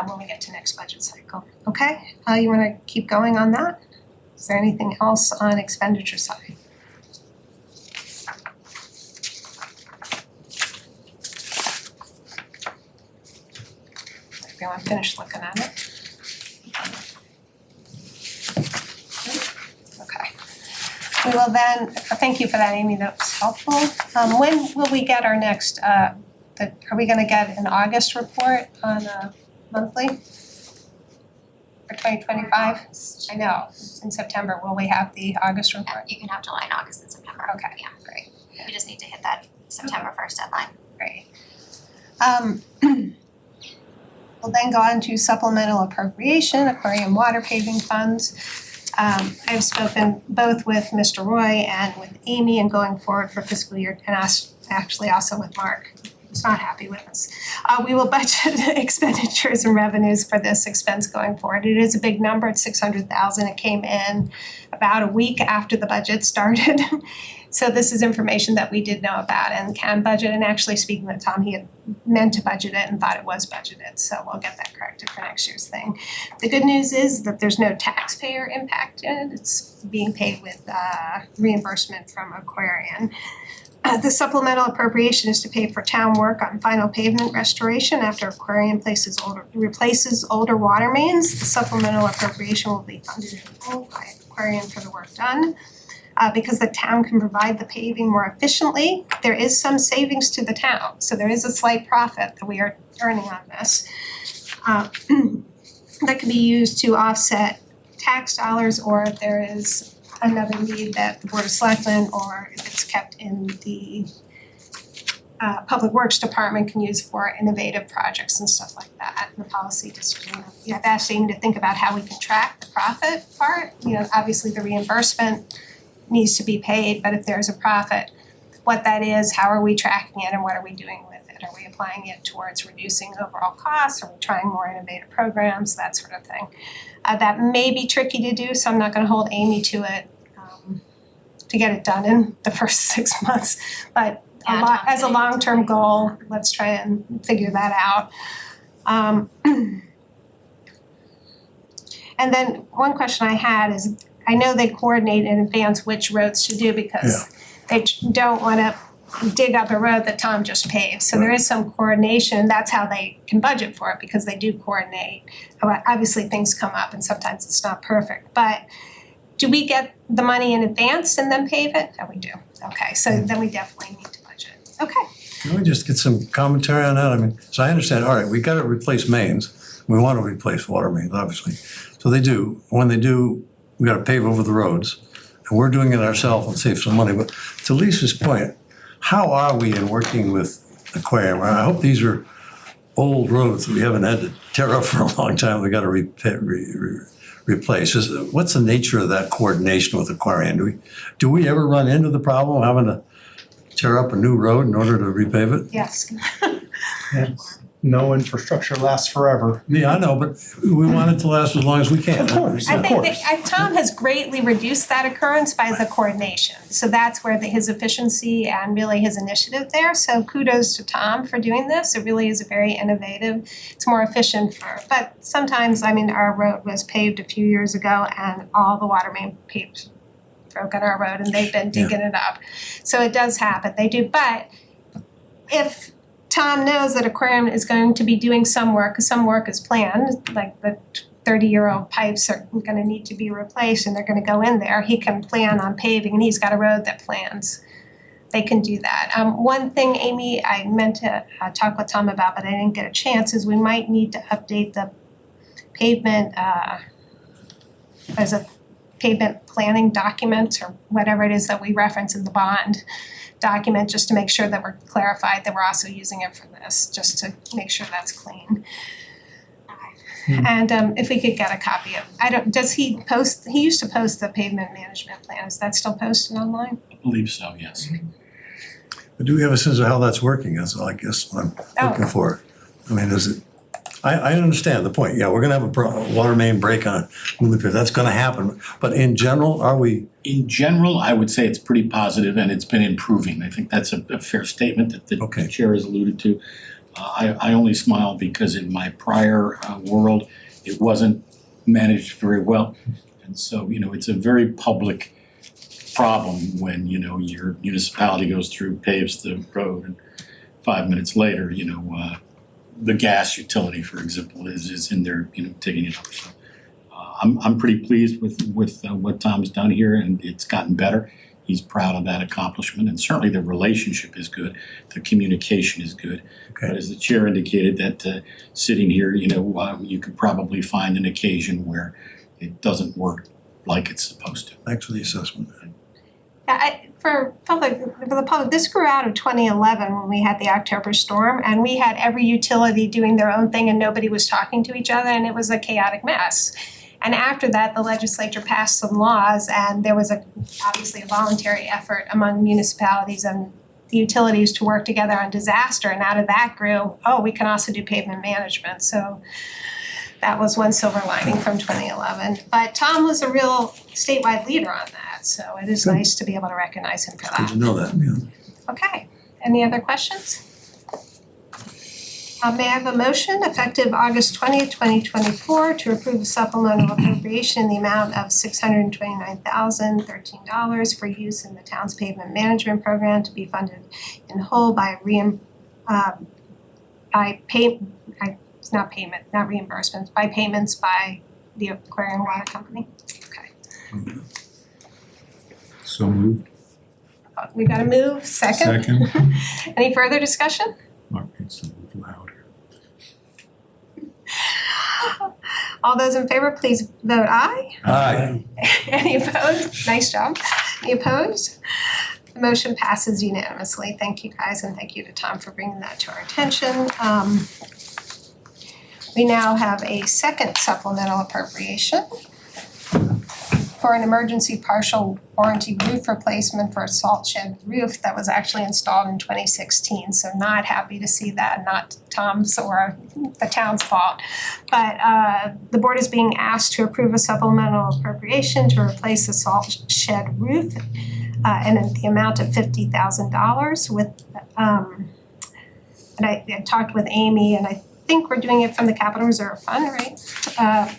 when we get to next budget cycle. Okay, you wanna keep going on that? Is there anything else on expenditure side? Everyone finished looking at it? Okay. We will then, thank you for that, Amy, that was helpful. When will we get our next, are we gonna get an August report on monthly? For 2025? I know, in September, will we have the August Yeah, report? you can have July and August and September. Okay, Yeah, great, we just need to hit that September 1st deadline. great. We'll then go on to supplemental appropriation, aquarium water paving funds. I've spoken both with Mr. Roy and with Amy, and going forward for fiscal year, and actually also with Mark, who's not happy with us. We will budget expenditures and revenues for this expense going forward. It is a big number, it's 600,000. It came in about a week after the budget started. So this is information that we did know about and can budget, and actually speaking with Tom, he had meant to budget it and thought it was budgeted, so we'll get that corrected for next year's thing. The good news is that there's no taxpayer impact in it, it's being paid with reimbursement from Aquarian. The supplemental appropriation is to pay for town work on final pavement restoration after Aquarian replaces older water mains. The supplemental appropriation will be funded in full by Aquarian for the work done. Because the town can provide the paving more efficiently, there is some savings to the town, so there is a slight profit that we are earning on this. That can be used to offset tax dollars, or if there is another need that the Board of Selectmen, or if it's kept in the Public Works Department, can use for innovative projects and stuff like that. And the policy decision, I've asked Amy to think about how we can track the profit part. Obviously the reimbursement needs to be paid, but if there's a profit, what that is, how are we tracking it, and what are we doing with it? Are we applying it towards reducing overall costs? Are we trying more innovative programs, that sort of thing? That may be tricky to do, so I'm not gonna hold Amy to it to get it done in the first 6 months. But as a long-term goal, let's try and figure that out. And then one question I had is, I know they coordinate in advance which roads to do because they don't wanna dig up a road that Tom just paved. So there is some coordination, that's how they can budget for it, because they do coordinate. Obviously, things come up and sometimes it's not perfect, but do we get the money in advance and then pave it? Oh, we do. Okay, so then we definitely need to budget. Okay. Can we just get some commentary on that? I mean, so I understand, all right, we gotta replace mains. We wanna replace water mains, obviously. So they do. When they do, we gotta pave over the roads. And we're doing it ourselves and save some money. But to Lisa's point, how are we in working with Aquarium? I hope these are old roads that we haven't had to tear up for a long time. We gotta replace. What's the nature of that coordination with Aquarium? Do we ever run into the problem of having to tear up a new road in order to repave it? Yes. No infrastructure lasts forever. Yeah, I know, but we want it to last as long as we can. Of course. I think that Tom has greatly reduced that occurrence by the coordination. So that's where his efficiency and really his initiative there. So kudos to Tom for doing this. It really is a very innovative, it's more efficient but sometimes, our road was paved a few years ago and all the water main pipes broke on our road and they've been digging it up. So it does happen, they do, but if Tom knows that Aquarium is going to be doing some work, because some work is planned, like the 30-year-old pipes are gonna need to be replaced and they're gonna go in there, he can plan on paving and he's got a road that plans. They can do that. One thing, Amy, I meant to talk with Tom about, but I didn't get a chance, is we might need to update the pavement, there's a pavement planning document or whatever it is that we reference in the bond document, just to make sure that we're clarified that we're also using it for this, just to make sure that's clean. And if we could get a copy of, does he post, he used to post the pavement management plan, is that still posted online? I believe so, yes. But do we have a sense of how that's working? That's all I guess what I'm looking for. I mean, is it, I understand the point. Yeah, we're gonna have a water main break on Mooney. That's gonna happen. But in general, are we? In general, I would say it's pretty positive and it's been improving. I think that's a fair statement that the Okay. chair has alluded to. I only smile because in my prior world, it wasn't managed very well. And so, it's a very public problem when, your municipality goes through, paves the road, and 5 minutes later, the gas utility, for example, is in there, taking it over. So I'm pretty pleased with what Tom's done here, and it's gotten better. He's proud of that accomplishment, and certainly the relationship is good, the communication is good. Okay. But as the chair indicated, that sitting here, you could probably find an occasion where it doesn't work like it's supposed to. Thanks for the assessment. For the public, this grew out of 2011 when we had the October storm, and we had every utility doing their own thing and nobody was talking to each other, and it was a chaotic mess. And after that, the legislature passed some laws, and there was obviously a voluntary effort among municipalities and the utilities to work together on disaster, and out of that grew, we can also do pavement management. So that was one silver lining from 2011. But Tom was a real statewide leader on that, so it is nice to be able to recognize him for Good that. to know that, yeah. Okay, any other questions? May I have a motion effective August 20th, 2024 to approve a supplemental appropriation in the amount of $629,013 for use in the town's pavement management program to be funded in whole by payments by the Aquarium Water Company. Okay, So moved. we got a move, second? Second. Any further discussion? Mark needs to move louder. All those in favor, please vote aye. Aye. Any opposed? Nice job. Any opposed? The motion passes unanimously. Thank you guys, and thank you to Tom for bringing that to our attention. We now have a second supplemental appropriation for an emergency partial warranty roof replacement for a salt shed roof that was actually installed in 2016. So not happy to see that, not Tom's or the town's fault. But the board is being asked to approve a supplemental appropriation to replace the salt shed roof and the amount of $50,000 with, and I talked with Amy, and I think we're doing it from the capital reserve fund, right?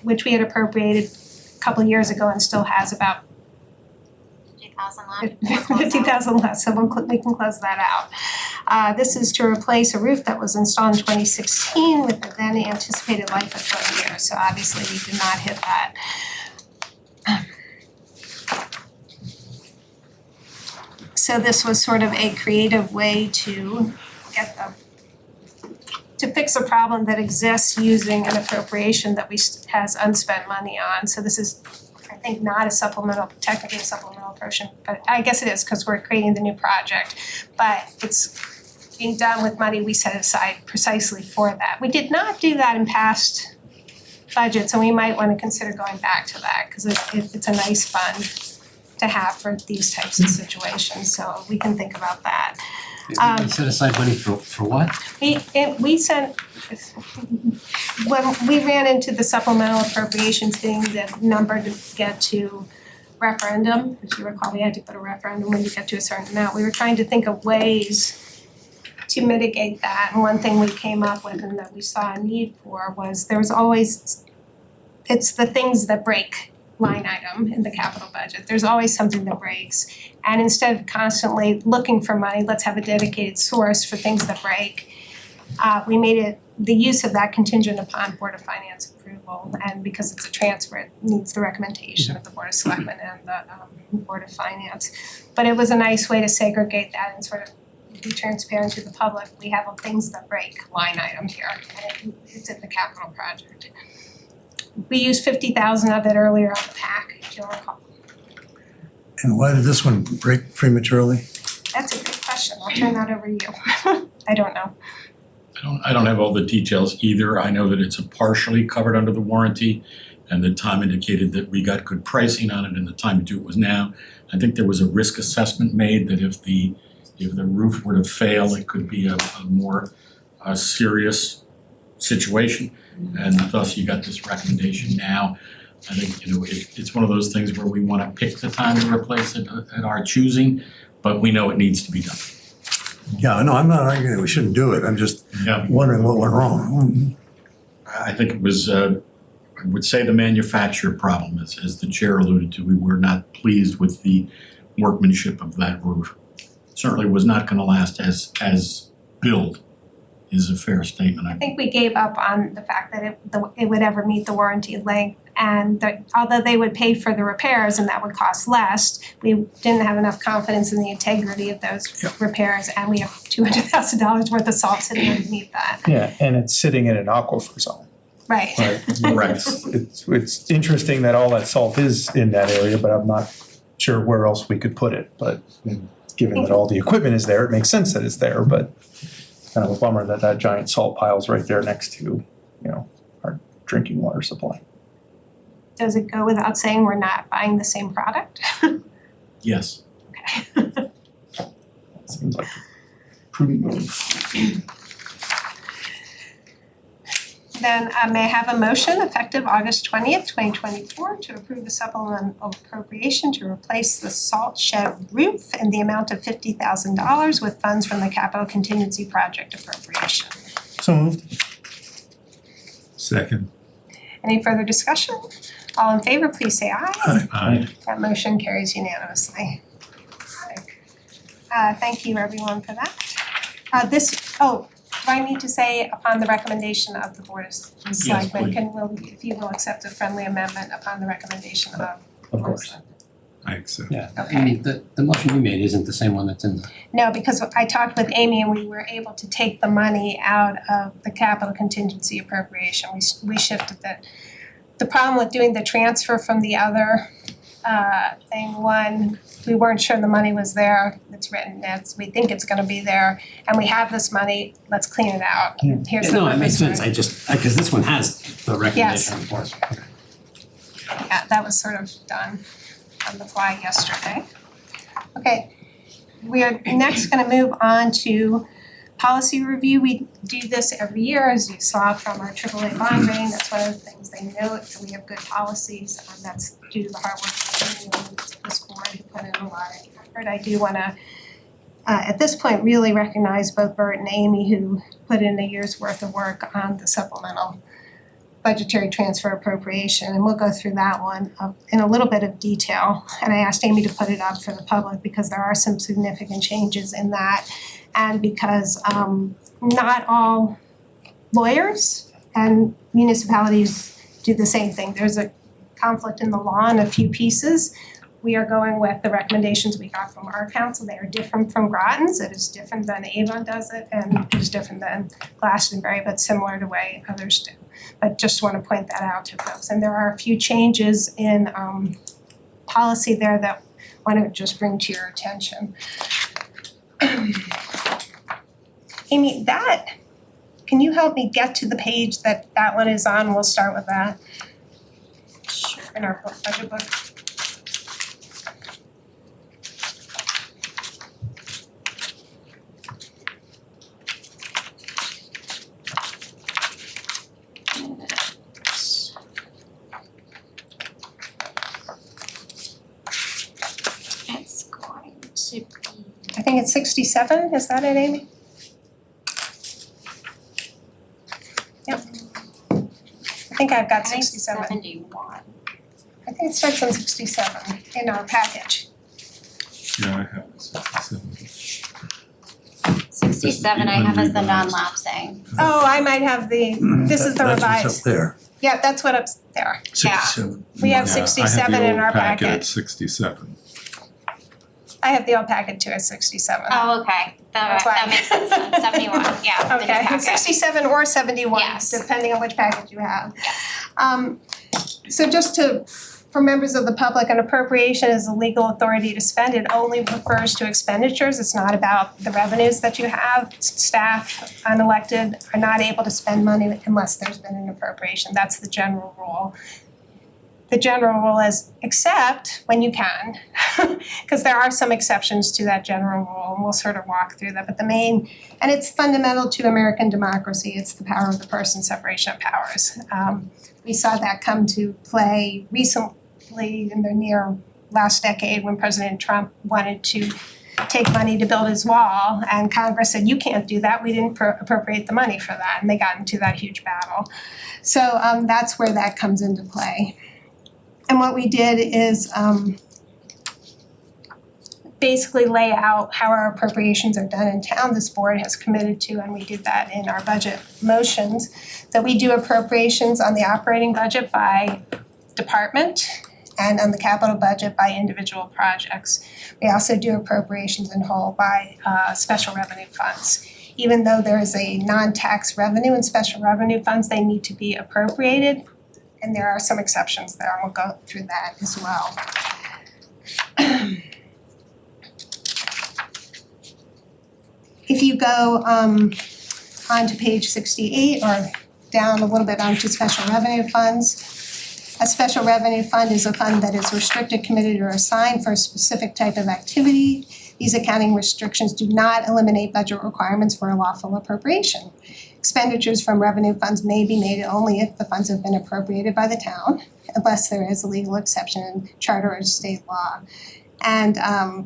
Which we had appropriated couple years ago and still has about 50,000 left, so we can close that out. This is to replace a roof that was installed in 2016 with a then anticipated life of 20 years, so obviously we did not hit that. So this was sort of a creative way to get to fix a problem that exists using an appropriation that has unspent money on. So this is, I think, not technically a supplemental appropriation, but I guess it is because we're creating the new project. But it's being done with money we set aside precisely for that. We did not do that in past budgets, and we might want to consider going back to that because it's a nice fund to have for these types of situations. So we can think about that. Set aside money for what? We sent, when we ran into the supplemental appropriations thing, the number to get to referendum, if you recall, we had to put a referendum when you get to a certain amount. We were trying to think of ways to mitigate that. And one thing we came up with and that we saw a need for was it's the things that break line item in the capital budget. There's always something that breaks. And instead of constantly looking for money, let's have a dedicated source for things that break. We made it the use of that contingent upon Board of Finance approval, and because it's a transfer, it needs the recommendation of the Board of Selectmen and the Board of Finance. But it was a nice way to segregate that and sort of be transparent to the public. We have a things that break line item here, and it's in the capital project. We used 50,000 of it earlier on the pack, if you'll recall. And why did this one break prematurely? That's a good question. I'll turn that over to you. I don't know. I don't have all the details either. I know that it's a partially covered under the warranty, and the Tom indicated that we got good pricing on it and the time to do it was now. I think there was a risk assessment made that if the roof were to fail, it could be a more serious situation, and thus you got this recommendation now. I think, it's one of those things where we wanna pick the time to replace it at our choosing, but we know it needs to be done. Yeah, no, I'm not arguing that we shouldn't do it. I'm just Yeah. wondering what went wrong. I think it was, I would say the manufacturer problem, as the chair alluded to. We were not pleased with the workmanship of that roof. Certainly was not gonna last as built, is a fair statement. I think we gave up on the fact that it would ever meet the warranty length, and that although they would pay for the repairs and that would cost less, we didn't have enough confidence in the integrity of those repairs, and we have $200,000 worth of salt sitting underneath that. Yeah, and it's sitting in an aquifer zone. Right. Correct. It's interesting that all that salt is in that area, but I'm not sure where else we could put it. But given that all the equipment is there, it makes sense that it's there, but kind of a bummer that that giant salt pile's right there next to, our drinking water supply. Does it go without saying we're not buying the same product? Yes. Okay. Seems like a prudent move. Then may I have a motion effective August 20th, 2024 to approve a supplemental appropriation to replace the salt shed roof in the amount of $50,000 with funds from the capital contingency project appropriation. So moved. Second. Any further discussion? All in favor, please say aye. Aye. That motion carries unanimously. Thank you everyone for that. Do I need to say upon the recommendation of the Board of Selectmen, please. if you will accept a friendly amendment upon the recommendation of the Of Board of course. Selectmen? I accept. Yeah, I Okay. mean, the motion you made isn't the same one that's in the. No, because I talked with Amy and we were able to take the money out of the capital contingency appropriation. We shifted that. The problem with doing the transfer from the other thing, we weren't sure the money was there. It's written as we think it's gonna be there, and we have this money, let's clean it out. Here's the No, it makes purpose sense, for it. I just, because this one has the recommendation of the board. Okay. Yeah, that was sort of done on the fly yesterday. Okay, we are next gonna move on to policy review. We do this every year, as you saw from our AAA bond rating. That's one of the things they note, that we have good policies, and that's due to the hard work of this board who put in a lot of effort. I do wanna, at this point, really recognize both Bert and Amy who put in a year's worth of work on the supplemental budgetary transfer appropriation, and we'll go through that one in a little bit of detail. And I asked Amy to put it up for the public because there are some significant changes in that, and because not all lawyers and municipalities do the same thing. There's a conflict in the law in a few pieces. We are going with the recommendations we got from our council. They are different from Groton's. It is different than Avon does it, and it is different than Glastonbury, but similar to the way others do. But just want to point that out to folks. And there are a few changes in policy there that I want to just bring to your attention. Amy, can you help me get to the page that one is on? We'll start with that. Sure. In our budget book. It's going to be, I think it's 67, is that it, Amy? Yep. I think I've got 67. 71. I think it starts on 67 in our package. Yeah, I have it. 67. 67 67 I have as the non-lapsing. Oh, I might have this is the That's revised. what's up there, Yeah, that's what up's there. 67. We have Yeah, 67 in our I have the old packet packet. at 67. I have the old packet too at 67. Oh, okay, That's why. that makes sense then, 71, yeah, the new Okay, packet. 67 or 71, Yes. depending on which package you have. So just for members of the public, an appropriation is a legal authority to spend. It only refers to expenditures. It's not about the revenues that you have. Staff, unelected, are not able to spend money unless there's been an appropriation. That's the general rule. The general rule is except when you can, because there are some exceptions to that general rule, and we'll sort of walk through that. But and it's fundamental to American democracy. It's the power of the purse, separation of powers. We saw that come to play recently in the near last decade when President Trump wanted to take money to build his wall, and Congress said, you can't do that, we didn't appropriate the money for that, and they got into that huge battle. So that's where that comes into play. And what we did is basically lay out how our appropriations are done in town. This board has committed to, and we did that in our budget motions, that we do appropriations on the operating budget by department and on the capital budget by individual projects. We also do appropriations in whole by special revenue funds. Even though there is a non-tax revenue in special revenue funds, they need to be appropriated, and there are some exceptions there, and we'll go through that as well. If you go onto page 68 or down a little bit onto special revenue funds, a special revenue fund is a fund that is restricted, committed, or assigned for a specific type of activity. These accounting restrictions do not eliminate budget requirements for a lawful appropriation. Expenditures from revenue funds may be made only if the funds have been appropriated by the town, unless there is a legal exception in charter or state law. And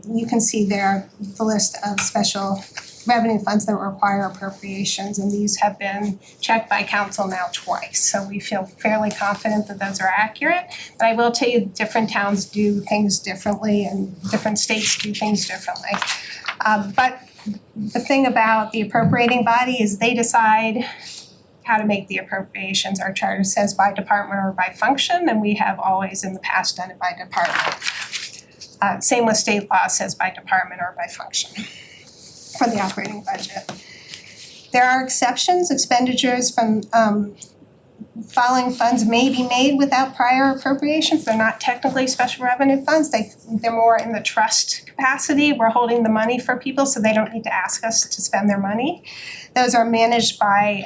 you can see there the list of special revenue funds that require appropriations, and these have been checked by council now twice. So we feel fairly confident that those are accurate. But I will tell you, different towns do things differently and different states do things differently. But the thing about the appropriating body is they decide how to make the appropriations. Our charter says by department or by function, and we have always in the past done it by department. Same with state law, says by department or by function for the operating budget. There are exceptions. Expenditures from following funds may be made without prior appropriations. They're not technically special revenue funds. They're more in the trust capacity. We're holding the money for people, so they don't need to ask us to spend their money. Those are managed by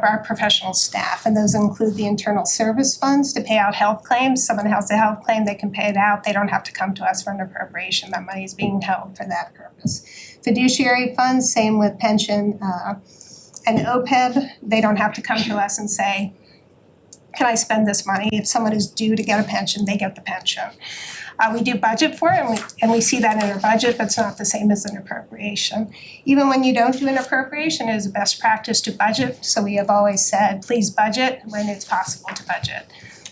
our professional staff, and those include the internal service funds to pay out health claims. Someone has a health claim, they can pay it out. They don't have to come to us for an appropriation. That money is being held for that purpose. Fiduciary funds, same with pension and OPEB. They don't have to come to us and say, can I spend this money? If someone is due to get a pension, they get the pension. We do budget for it, and we see that in our budget, but it's not the same as an appropriation. Even when you don't do an appropriation, it is best practice to budget. So we have always said, please budget when it's possible to budget,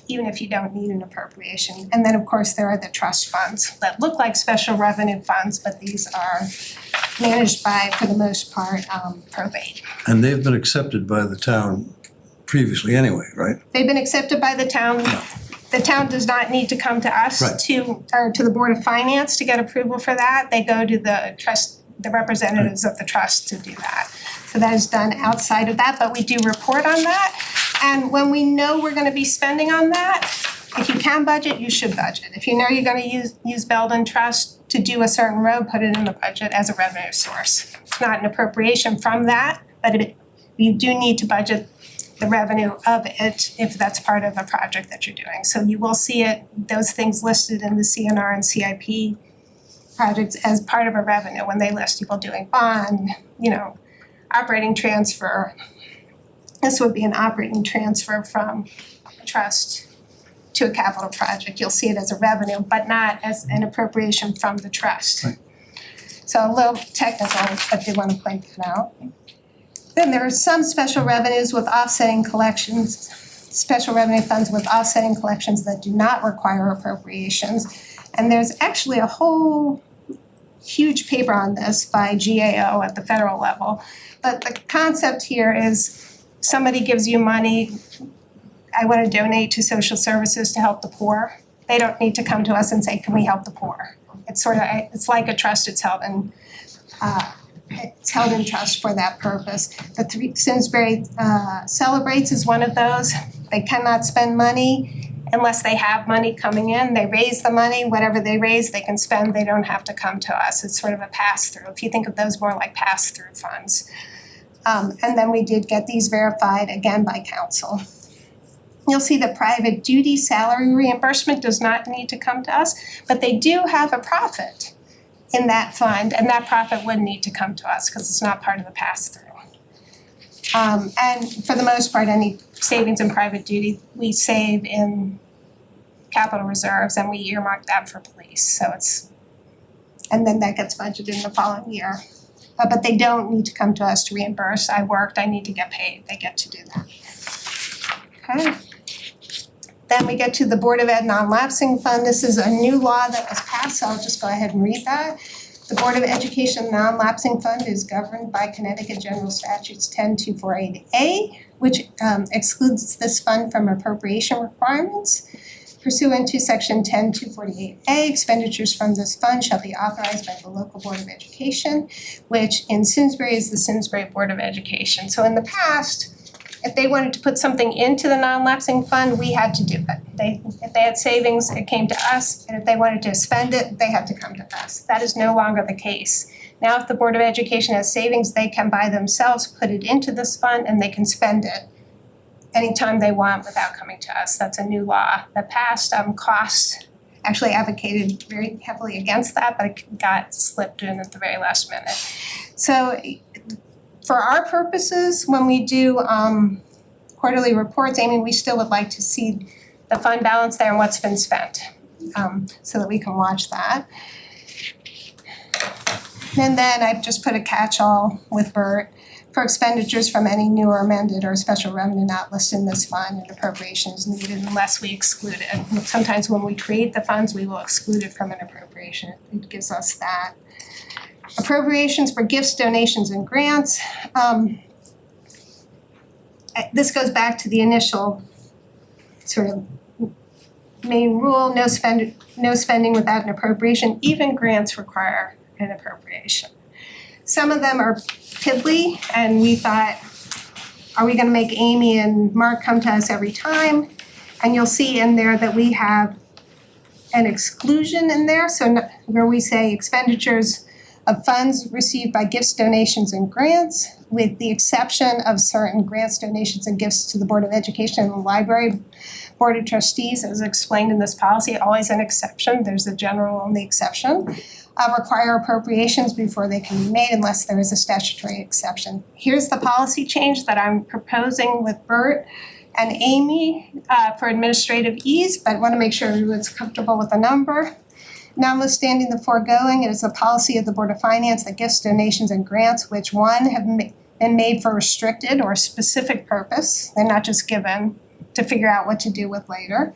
even if you don't need an appropriation. And then, of course, there are the trust funds that look like special revenue funds, but these are managed by, for the most part, probate. And they've been accepted by the town previously anyway, right? They've been accepted by the town. The town does not need to come to us Right. to the Board of Finance to get approval for that. They go to the trust, the representatives of the trust to do that. So that is done outside of that, but we do report on that. And when we know we're gonna be spending on that, if you can budget, you should budget. If you know you're gonna use Belden Trust to do a certain road, put it in the budget as a revenue source. It's not an appropriation from that, but you do need to budget the revenue of it if that's part of a project that you're doing. So you will see those things listed in the CNR and CIP projects as part of a revenue when they list people doing bond, operating transfer. This would be an operating transfer from a trust to a capital project. You'll see it as a revenue, but not as an appropriation from the trust. Right. So a little technical, but I did want to point that out. Then there are some special revenues with offsetting collections, special revenue funds with offsetting collections that do not require appropriations. And there's actually a whole huge paper on this by GAO at the federal level. But the concept here is somebody gives you money, I want to donate to social services to help the poor. They don't need to come to us and say, can we help the poor? It's sort of, it's like a trust, it's held in trust for that purpose. The Simsbury Celebrates is one of those. They cannot spend money unless they have money coming in. They raise the money, whatever they raise, they can spend, they don't have to come to us. It's sort of a pass-through. If you think of those more like pass-through funds. And then we did get these verified again by council. You'll see the private duty salary reimbursement does not need to come to us, but they do have a profit in that fund, and that profit would need to come to us because it's not part of the pass-through. And for the most part, any savings in private duty, we save in capital reserves and we earmark that for police. So it's, and then that gets budgeted in the following year. But they don't need to come to us to reimburse. I worked, I need to get paid. They get to do that. Okay. Then we get to the Board of Ed non-lapsing fund. This is a new law that was passed, so I'll just go ahead and read that. The Board of Education non-lapsing fund is governed by Connecticut General Statutes 10248A, which excludes this fund from appropriation requirements. Pursuant to Section 10248A, expenditures from this fund shall be authorized by the local Board of Education, which in Simsbury is the Simsbury Board of Education. So in the past, if they wanted to put something into the non-lapsing fund, we had to do it. If they had savings, it came to us, and if they wanted to spend it, they had to come to us. That is no longer the case. Now, if the Board of Education has savings, they can by themselves put it into this fund and they can spend it anytime they want without coming to us. That's a new law that passed. Cost actually advocated very heavily against that, but it got slipped in at the very last minute. So for our purposes, when we do quarterly reports, Amy, we still would like to see the fund balance there and what's been spent, so that we can watch that. And then I've just put a catch-all with Bert for expenditures from any new or amended or special revenue not listed in this fund and appropriations needed unless we exclude it. Sometimes when we create the funds, we will exclude it from an appropriation. It gives us that. Appropriations for gifts, donations, and grants. This goes back to the initial sort of main rule, no spending without an appropriation. Even grants require an appropriation. Some of them are piddly, and we thought, are we gonna make Amy and Mark come to us every time? And you'll see in there that we have an exclusion in there, so where we say expenditures of funds received by gifts, donations, and grants, with the exception of certain grants, donations, and gifts to the Board of Education and the Library Board of Trustees, as explained in this policy, always an exception. There's a general only exception. Require appropriations before they can be made unless there is a statutory exception. Here's the policy change that I'm proposing with Bert and Amy for administrative ease, but I want to make sure everyone's comfortable with the number. Notwithstanding the foregoing, it is the policy of the Board of Finance that gifts, donations, and grants, which one have been made for restricted or specific purpose, they're not just given to figure out what to do with later,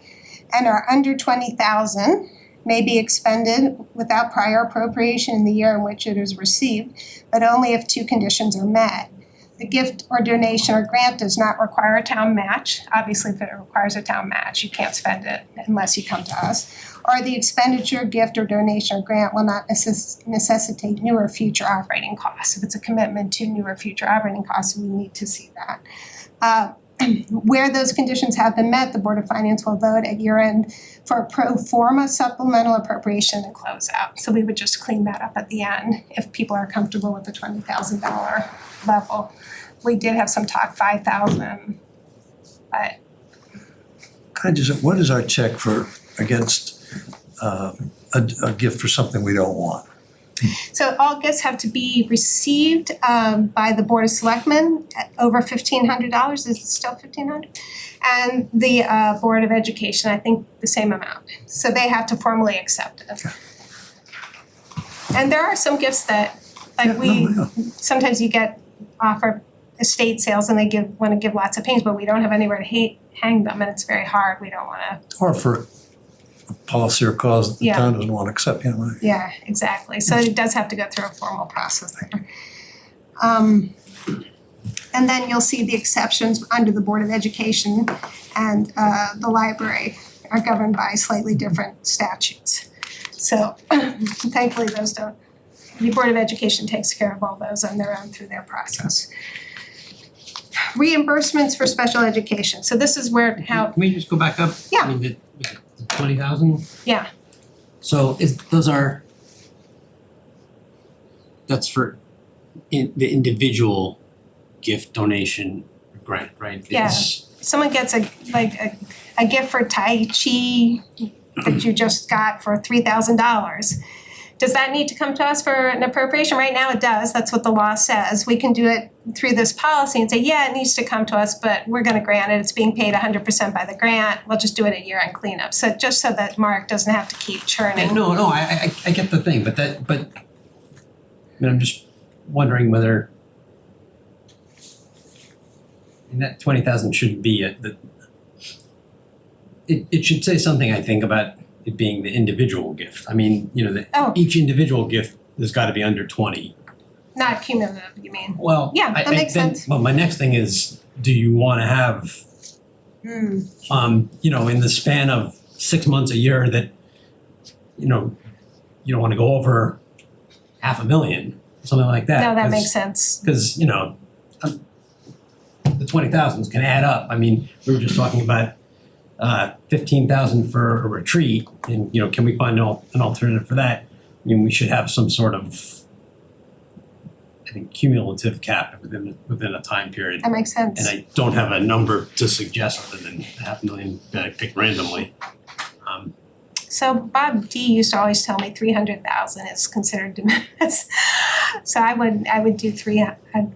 and are under $20,000, may be expended without prior appropriation in the year in which it is received, but only if two conditions are met. The gift or donation or grant does not require a town match. Obviously, if it requires a town match, you can't spend it unless you come to us. Or the expenditure, gift, or donation or grant will not necessitate new or future operating costs. If it's a commitment to new or future operating costs, we need to see that. Where those conditions have been met, the Board of Finance will vote at year end for a pro forma supplemental appropriation and close out. So we would just clean that up at the end if people are comfortable with the $20,000 level. We did have some talk, $5,000, but. What is our check for against a gift for something we don't want? So all gifts have to be received by the Board of Selectmen at over $1,500. Is it still $1,500? And the Board of Education, I think the same amount. So they have to formally accept it. And there are some gifts that, sometimes you get offered estate sales and they want to give lots of paintings, but we don't have anywhere to hang them and it's very hard. We don't want to. Or for policy or cause that the Yeah. town doesn't want to accept, right? Yeah, exactly. So it does have to go through a formal process there. And then you'll see the exceptions under the Board of Education and the library are governed by slightly different statutes. So thankfully the Board of Education takes care of all those on their own through their process. Reimbursements for special education. So this is where Can we just go back up? Yeah. I mean, the 20,000? Yeah. So that's for the individual gift donation grant, right? Yeah. It's- someone gets a gift for Tai Chi that you just got for $3,000. Does that need to come to us for an appropriation? Right now it does, that's what the law says. We can do it through this policy and say, yeah, it needs to come to us, but we're gonna grant it, it's being paid 100% by the grant, we'll just do it at year-end cleanup. So just so that Mark doesn't have to keep churning. No, I get the thing, but I mean, I'm just wondering whether that 20,000 shouldn't be it should say something, I think, about it being the individual gift. I mean, each individual gift has got to be under 20. Not cumulative, you mean? Well, Yeah, that makes sense. Well, my next thing is, do you want to have, in the span of 6 months, a year that, you don't want to go over $500,000, something like that. No, that makes sense. Because, the 20,000s can add up. I mean, we were just talking about 15,000 for a retreat, and can we find an alternative for that? I mean, we should have some sort of, I think, cumulative cap within a time period. That makes sense. And I don't have a number to suggest other than $500,000 that I picked randomly. So Bob D used to always tell me 300,000 is considered de minimis. So I would do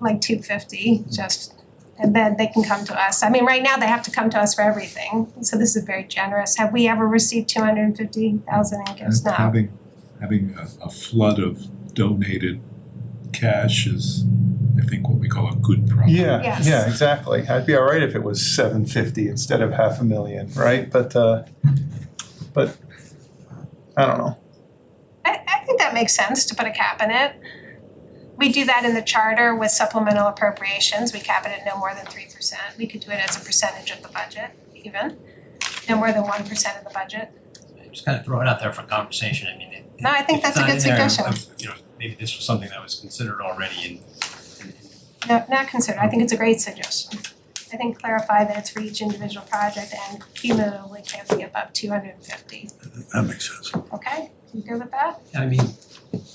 like 250 just, and then they can come to us. I mean, right now they have to come to us for everything. So this is very generous. Have we ever received 250,000 in gifts? No. Having a flood of donated cash is, I think, what we call a good problem. Yeah, Yes. yeah, exactly. I'd be all right if it was 750 instead of 500,000, right? But I don't know. I think that makes sense to put a cap in it. We do that in the charter with supplemental appropriations. We cap it at no more than 3%. We could do it as a percentage of the budget even, no more than 1% of the budget. Just kind of throw it out there for conversation. I mean, No, I think if that's a it's good not in there, suggestion. maybe this was something that was considered already No, not considered. I think it's a great suggestion. I think clarify that it's for each individual project and cumulatively can't be above 250. That makes sense. Okay, you good with that? I mean,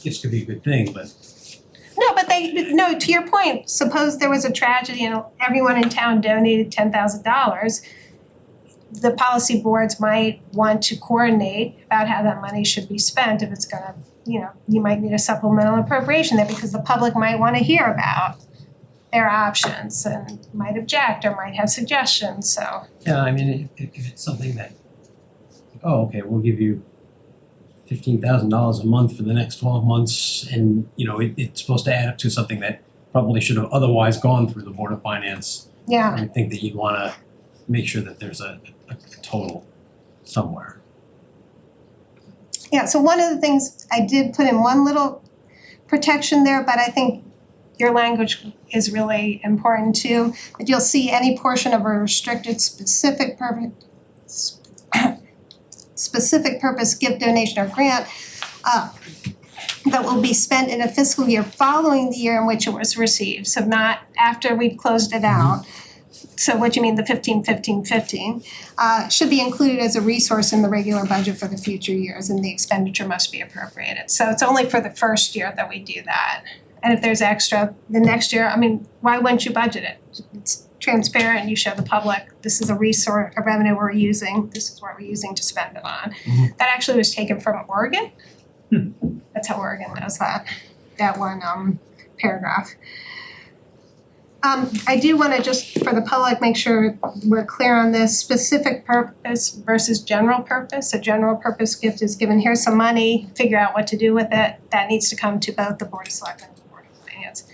gifts could be a good thing, but No, but no, to your point, suppose there was a tragedy and everyone in town donated $10,000. The policy boards might want to coordinate about how that money should be spent if it's gonna, you might need a supplemental appropriation there because the public might wanna hear about their options and might object or might have suggestions, so. yeah, I mean, if it's something that, we'll give you $15,000 a month for the next 12 months, and it's supposed to add up to something that probably should have otherwise gone through the Board of Finance. Yeah, I think that you'd want to make sure that there's a total somewhere. yeah, so one of the things, I did put in one little protection there, but I think your language is really important too, that you'll see any portion of a restricted specific purpose gift, donation, or grant that will be spent in a fiscal year following the year in which it was received, so not after we've closed it out. So what you mean, the 15-15-15, should be included as a resource in the regular budget for the future years, and the expenditure must be appropriated. So it's only for the first year that we do that. And if there's extra, the next year, I mean, why wouldn't you budget it? It's transparent, you show the public, this is a resource, a revenue we're using, this is what we're using to spend it on. Mhm. That actually was taken from Oregon. That's how Oregon does that one paragraph. I do wanna just, for the public, make sure we're clear on this, specific purpose versus general purpose. A general purpose gift is given, here's some money, figure out what to do with it. That needs to come to both the Board of Selectmen and the Board of Finance.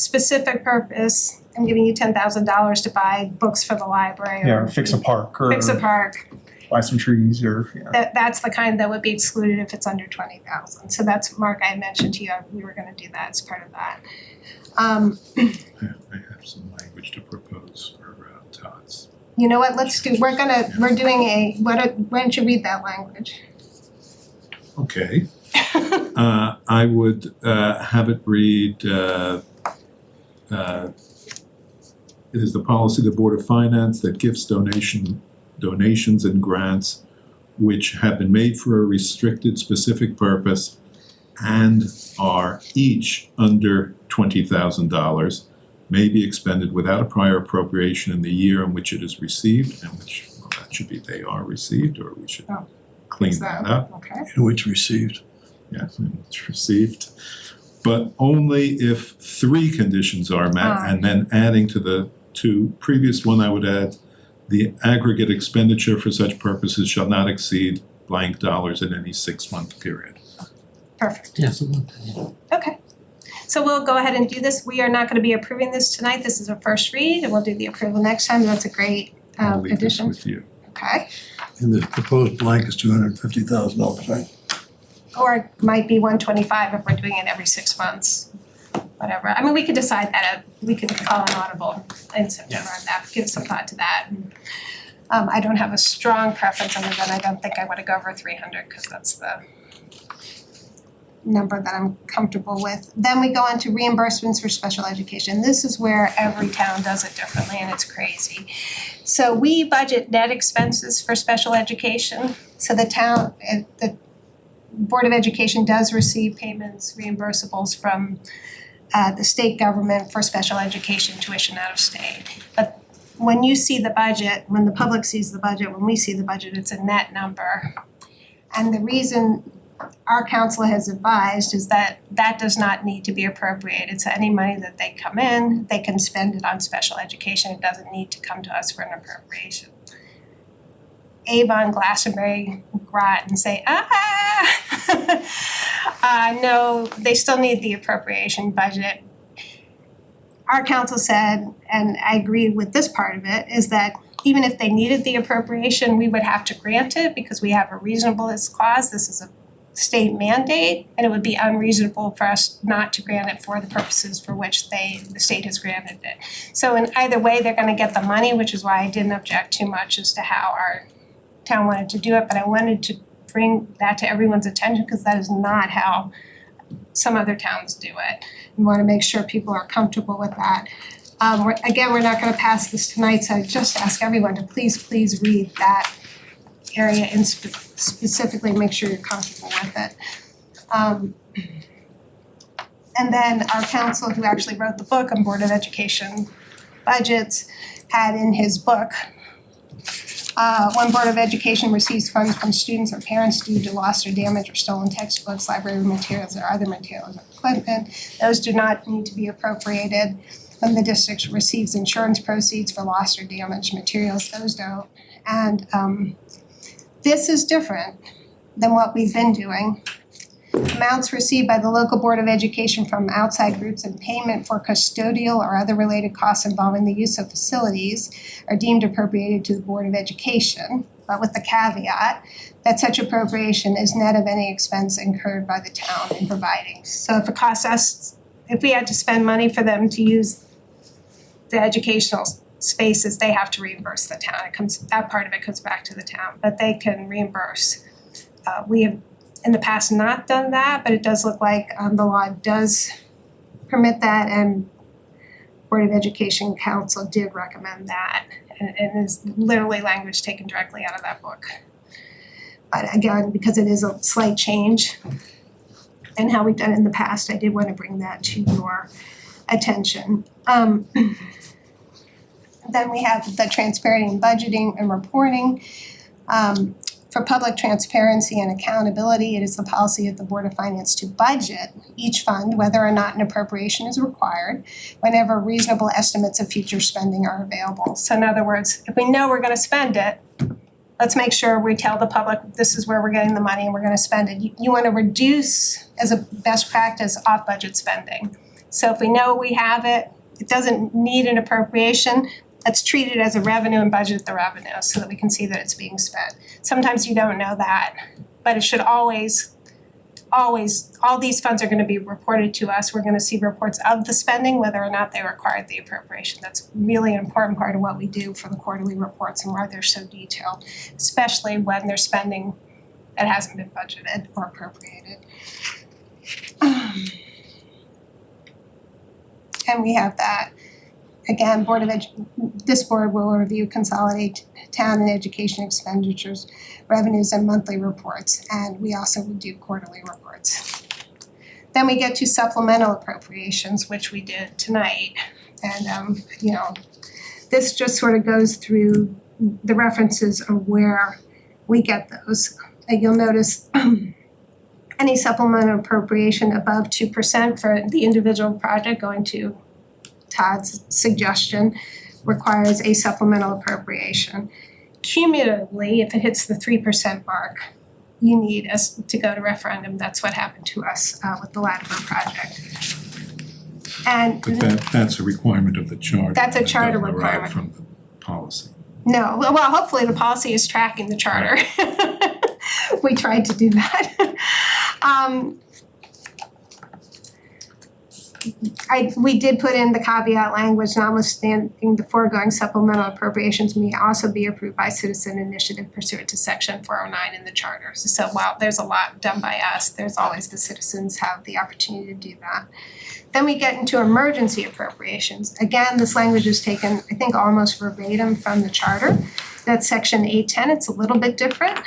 Specific purpose, I'm giving you $10,000 to buy books for the library Yeah, or or fix a park or. fix a park. buy some trees or, you know. That's the kind that would be excluded if it's under 20,000. So that's, Mark, I mentioned to you, we were gonna do that as part of that. I have some language to propose for Todd's. You know what, we're doing why don't you read that language? Okay. I would have it read, it is the policy of the Board of Finance that gifts, donations and grants which have been made for a restricted specific purpose and are each under $20,000 may be expended without a prior appropriation in the year in which it is received, and which, well, that should be they are received, or we should clean that up. Okay. In which received. Yes, it's received, but only if 3 conditions are met, and then adding to the 2 previous one, I would add, the aggregate expenditure for such purposes shall not exceed blank dollars in any 6-month period. Perfect. Yeah, something like that, yeah. Okay. So we'll go ahead and do this. We are not gonna be approving this tonight. This is a first read, and we'll do the approval next time. That's a great I'll leave this addition. with you. Okay. And the proposed blank is $250,000, right? Or it might be 125 if we're doing it every 6 months, whatever. I mean, we could decide that, we could call an audible in September on that, give some thought to that. And, I don't have a strong preference other than I don't think I wanna go over 300 because that's the number that I'm comfortable with. Then we go on to reimbursements for special education. This is where every town does it differently and it's crazy. So we budget net expenses for special education. So the town, the Board of Education does receive payments, reimbursables from the state government for special education tuition out of state. But when you see the budget, when the public sees the budget, when we see the budget, it's a net number. And the reason our council has advised is that that does not need to be appropriated. So any money that they come in, they can spend it on special education. It doesn't need to come to us for an appropriation. Avon, Glastonbury, Groton and say, no, they still need the appropriation budget. Our council said, and I agree with this part of it, is that even if they needed the appropriation, we would have to grant it because we have a reasonableness clause. This is a state mandate, and it would be unreasonable for us not to grant it for the purposes for which the state has granted it. So in either way, they're gonna get the money, which is why I didn't object too much as to how our town wanted to do it, but I wanted to bring that to everyone's attention because that is not how some other towns do it. We wanna make sure people are comfortable with that. We're not gonna pass this tonight, so I just ask everyone to please read that area and specifically make sure you're comfortable with it. And then our council, who actually wrote the book on Board of Education budgets, had in his book, when Board of Education receives funds from students or parents due to lost or damaged or stolen textbooks, library materials, or other materials or equipment, those do not need to be appropriated. When the district receives insurance proceeds for lost or damaged materials, those don't. And this is different than what we've been doing. Amounts received by the local Board of Education from outside groups and payment for custodial or other related costs involving the use of facilities are deemed appropriated to the Board of Education, but with the caveat that such appropriation is net of any expense incurred by the town in providing. So if it costs us, if we had to spend money for them to use the educational spaces, they have to reimburse the town. That part of it comes back to the town, but they can reimburse. We have in the past not done that, but it does look like the law does permit that, and Board of Education Council did recommend that, and is literally language taken directly out of that book. But again, because it is a slight change in how we've done it in the past, I did want to bring that to your attention. Then we have the transparency in budgeting and reporting. For public transparency and accountability, it is the policy of the Board of Finance to budget each fund, whether or not an appropriation is required, whenever reasonable estimates of future spending are available. So in other words, if we know we're gonna spend it, let's make sure we tell the public this is where we're getting the money and we're gonna spend it. You wanna reduce, as a best practice, off-budget spending. So if we know we have it, it doesn't need an appropriation, Let's treat it as a revenue and budget the revenue so that we can see that it's being spent. Sometimes you don't know that, but it should always, all these funds are gonna be reported to us. We're gonna see reports of the spending, whether or not they required the appropriation. That's really an important part of what we do for the quarterly reports and why they're so detailed, especially when they're spending that hasn't been budgeted or appropriated. And we have that. Again, this board will review consolidate town and education expenditures, revenues, and monthly reports, and we also would do quarterly reports. Then we get to supplemental appropriations, which we did tonight. And this just sort of goes through the references of where we get those. And you'll notice any supplemental appropriation above 2% for the individual project, going to Todd's suggestion, requires a supplemental appropriation. Cumulatively, if it hits the 3% mark, you need us to go to referendum. That's what happened to us with the Latimer project. And But that's a requirement of the charter. That's a charter That doesn't arrive requirement. from the policy. no, well, hopefully the policy is tracking the charter. We tried to do that. We did put in the caveat language, notwithstanding the foregoing supplemental appropriations may also be approved by citizen initiative pursuant to section 409 in the charter. So while there's a lot done by us, there's always the citizens have the opportunity to do that. Then we get into emergency appropriations. Again, this language is taken, I think, almost verbatim from the charter. That's section 810, it's a little bit different.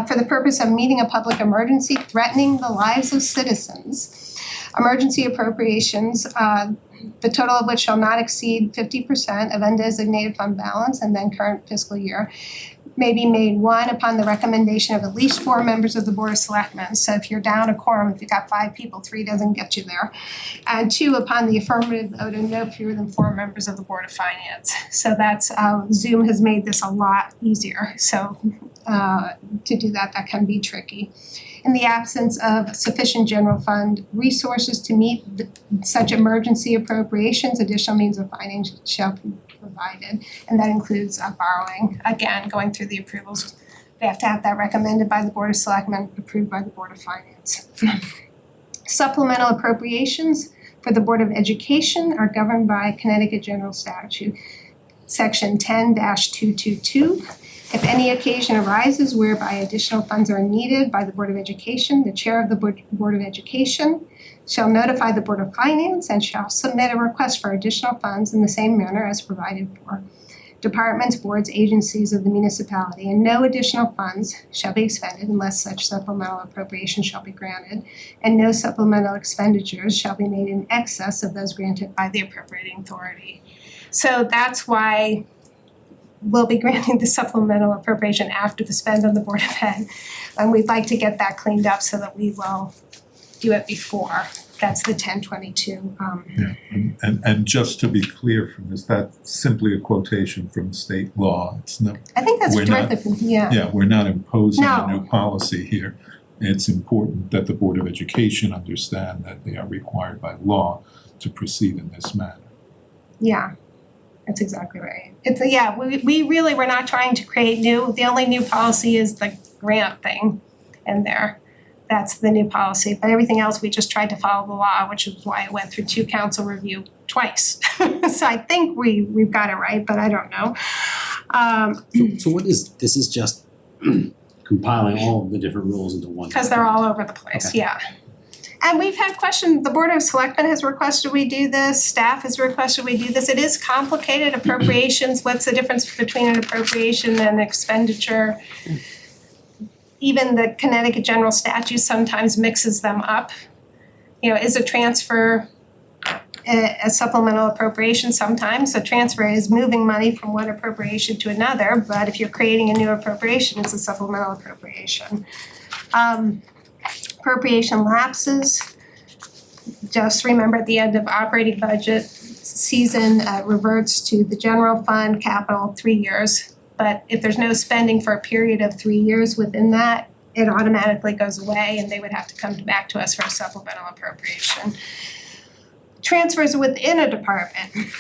For the purpose of meeting a public emergency threatening the lives of citizens, emergency appropriations, the total of which shall not exceed 50% of undesignated fund balance and then current fiscal year, may be made, one, upon the recommendation of at least 4 members of the Board of Selectmen. So if you're down a quorum, if you've got 5 people, 3 doesn't get you there. And 2, upon the affirmative vote of no fewer than 4 members of the Board of Finance. So that's, Zoom has made this a lot easier. So to do that can be tricky. In the absence of sufficient general fund resources to meet such emergency appropriations, additional means of financing shall be provided, and that includes borrowing. Again, going through the approvals, they have to have that recommended by the Board of Selectmen, approved by the Board of Finance. Supplemental appropriations for the Board of Education are governed by Connecticut General Statute, Section 10-222. If any occasion arises whereby additional funds are needed by the Board of Education, the Chair of the Board of Education shall notify the Board of Finance and shall submit a request for additional funds in the same manner as provided for departments, boards, agencies of the municipality, and no additional funds shall be expended unless such supplemental appropriation shall be granted, and no supplemental expenditures shall be made in excess of those granted by the appropriating authority. So that's why we'll be granting the supplemental appropriation after the spend on the Board of Ed. And we'd like to get that cleaned up so that we will do it before. That's the 1022. Yeah, and just to be clear from this, that's simply a quotation from state law. It's not, I think that's we're not- directly, yeah. we're not imposing No. a new policy here. It's important that the Board of Education understand that they are required by law to proceed in this manner. Yeah, that's exactly right. It's, yeah, we really, we're not trying to create new, the only new policy is the grant thing in there. That's the new policy, but everything else, we just tried to follow the law, which is why it went through 2 council review twice. So I think we've got it right, but I don't know. So what is, this is just compiling all of the different rules into one? Because they're all over the place, Okay. yeah. And we've had questions, the Board of Selectmen has requested we do this, staff has requested we do this. It is complicated, appropriations, what's the difference between an appropriation and an expenditure? Even the Connecticut General Statute sometimes mixes them up. You know, is a transfer a supplemental appropriation? Sometimes a transfer is moving money from one appropriation to another, but if you're creating a new appropriation, it's a supplemental appropriation. Appropriation lapses, just remember at the end of operating budget season reverts to the general fund capital 3 years. But if there's no spending for a period of 3 years within that, it automatically goes away and they would have to come back to us for a supplemental appropriation. Transfers within a department.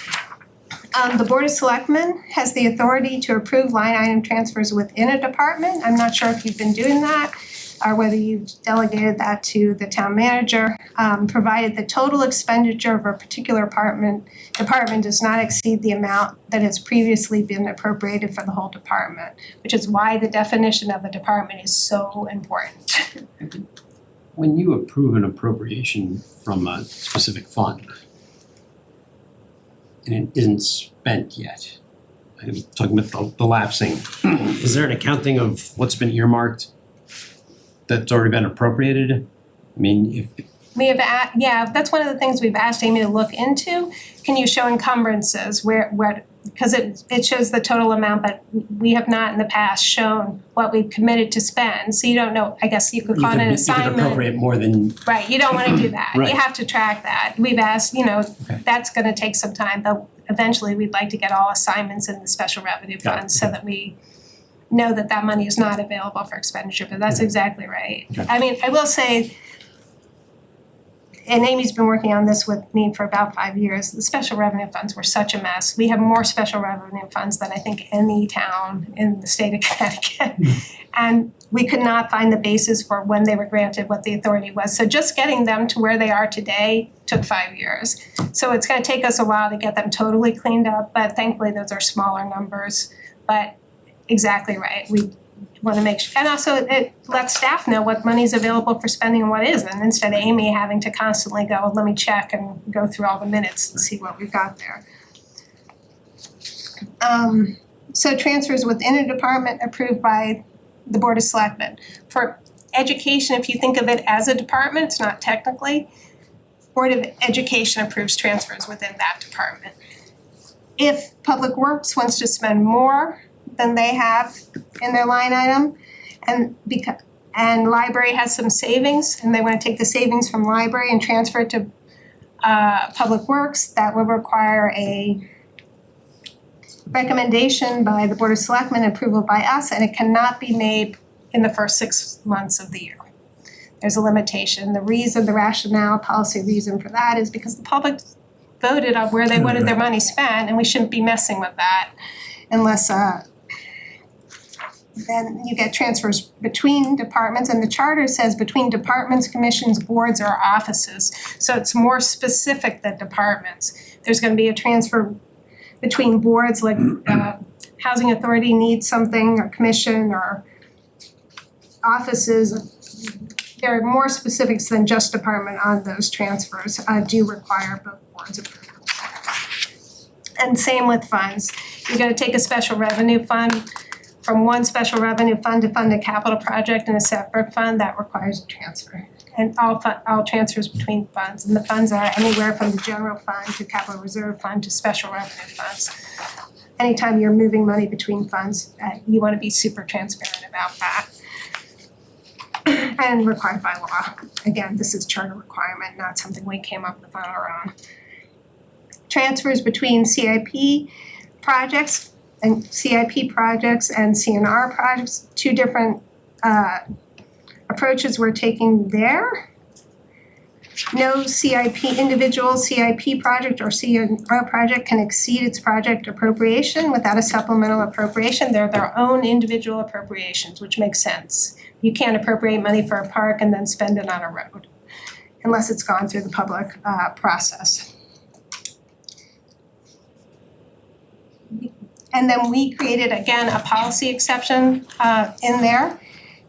The Board of Selectmen has the authority to approve line item transfers within a department. I'm not sure if you've been doing that or whether you've delegated that to the town manager, provided the total expenditure of a particular department does not exceed the amount that has previously been appropriated for the whole department, which is why the definition of a department is so important. When you approve an appropriation from a specific fund and it isn't spent yet, I'm talking about the lapsing, is there an accounting of what's been earmarked that's already been appropriated? I mean, if We have, that's one of the things we've asked Amy to look into. Can you show encumbrances because it shows the total amount, but we have not in the past shown what we've committed to spend. So you don't know, I guess you could call it an assignment. You could appropriate more than. Right, you don't wanna do that. Right. You have to track that. We've asked, that's gonna take some time, but eventually we'd like to get all assignments in the special revenue Got it. fund so that we know that that money is not available for expenditure, but that's exactly right. Okay. I mean, I will say, and Amy's been working on this with me for about 5 years, the special revenue funds were such a mess. We have more special revenue funds than I think any town in the state of Connecticut. And we could not find the basis for when they were granted what the authority was. So just getting them to where they are today took 5 years. So it's gonna take us a while to get them totally cleaned up, but thankfully those are smaller numbers. But exactly right, we wanna make sure, and also it lets staff know what money's available for spending and what isn't, instead of Amy having to constantly go, well, let me check and go through all the minutes and see what we've got there. So transfers within a department approved by the Board of Selectmen. For education, if you think of it as a department, it's not technically, Board of Education approves transfers within that department. If Public Works wants to spend more than they have in their line item, and library has some savings, and they wanna take the savings from library and transfer it to Public Works, that would require a recommendation by the Board of Selectmen, approval by us, and it cannot be made in the first 6 months of the year. There's a limitation. The rationale, policy reason for that is because the public voted on where they wanted their money spent, and we shouldn't be messing with that unless then you get transfers between departments, and the charter says between departments, commissions, boards, or offices. So it's more specific than departments. There's gonna be a transfer between boards, like Housing Authority needs something, or commission, or offices. There are more specifics than just department on those transfers, do require both boards approval. And same with funds. You're gonna take a special revenue fund from one special revenue fund to fund a capital project in a separate fund, that requires a transfer. And all transfers between funds, and the funds are anywhere from the general fund to capital reserve fund to special revenue funds. Anytime you're moving money between funds, you wanna be super transparent about that. And required by law. Again, this is charter requirement, not something we came up with on our own. Transfers between CIP projects and CNR projects, two different approaches we're taking there. No individual CIP project or CNR project can exceed its project appropriation without a supplemental appropriation. They're their own individual appropriations, which makes sense. You can't appropriate money for a park and then spend it on a road unless it's gone through the public process. And then we created, again, a policy exception in there,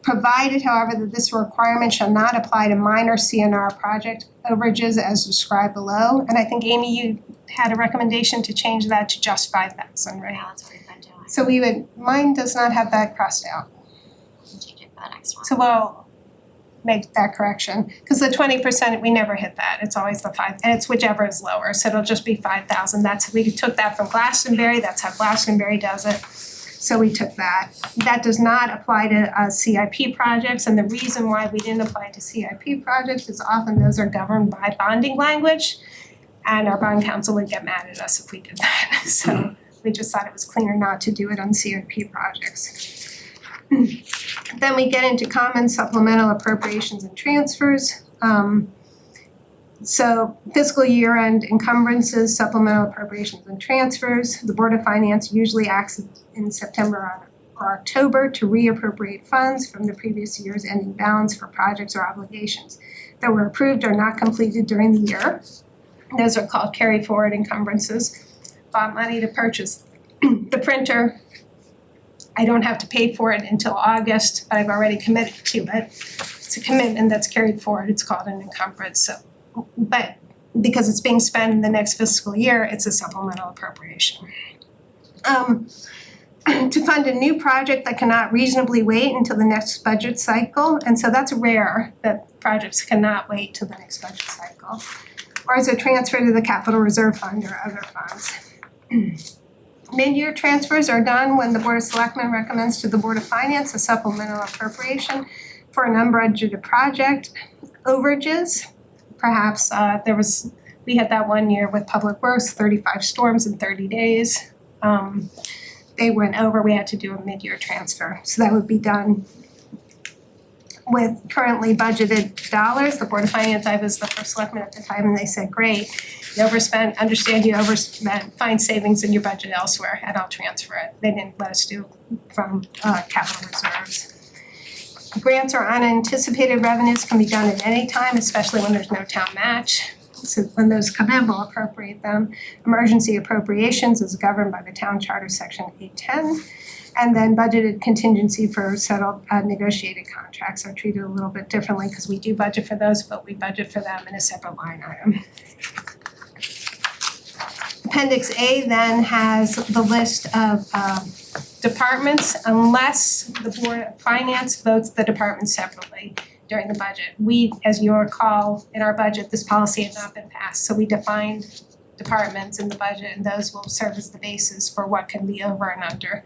provided, however, that this requirement shall not apply to minor CNR project overages as described below. And I think, Amy, you had a recommendation to change that to just 5,000, right? Yeah, that's what we've been doing. So mine does not have that crossed out. We'll change it for the next one. So we'll make that correction, because the 20%, we never hit that, it's always the 5, and it's whichever is lower, so it'll just be 5,000, we took that from Glastonbury, that's how Glastonbury does it, so we took that. That does not apply to CIP projects, and the reason why we didn't apply it to CIP projects is often those are governed by bonding language, and our bond counsel would get mad at us if we did that, so we just thought it was cleaner not to do it on CIP projects. Then we get into common supplemental appropriations and transfers. So fiscal year end encumbrances, supplemental appropriations and transfers. The Board of Finance usually acts in September or October to reappropriate funds from the previous year's ending balance for projects or obligations that were approved or not completed during the year. Those are called carry forward encumbrances. Bought money to purchase the printer. I don't have to pay for it until August, but I've already committed to it. It's a commitment that's carried forward. It's called an encumbrance. So, but because it's being spent in the next fiscal year, it's a supplemental appropriation. To fund a new project that cannot reasonably wait until the next budget cycle, and so that's rare that projects cannot wait till the next budget cycle, or as a transfer to the capital reserve fund or other funds. Mid-year transfers are done when the Board of Selectmen recommends to the Board of Finance a supplemental appropriation for an unbudgeted project. Overages, perhaps we had that one year with Public Works, 35 storms in 30 days. They went over, we had to do a mid-year transfer. So that would be done with currently budgeted dollars. The Board of Finance, I was the first selectman at the time, and they said, great, you overspent, understand you overspent, find savings in your budget elsewhere, and I'll transfer it. They didn't let us do from capital reserves. Grants or unanticipated revenues can be done at any time, especially when there's no town match. So when those come in, we'll appropriate them. Emergency appropriations is governed by the town charter section 810. And then budgeted contingency for settled negotiated contracts are treated a little bit differently because we do budget for those, but we budget for them in a separate line item. Appendix A then has the list of departments unless the Board of Finance votes the departments separately during the budget. We, as you recall, in our budget, this policy had not been passed, so we defined departments in the budget, and those will serve as the basis for what can be over and under.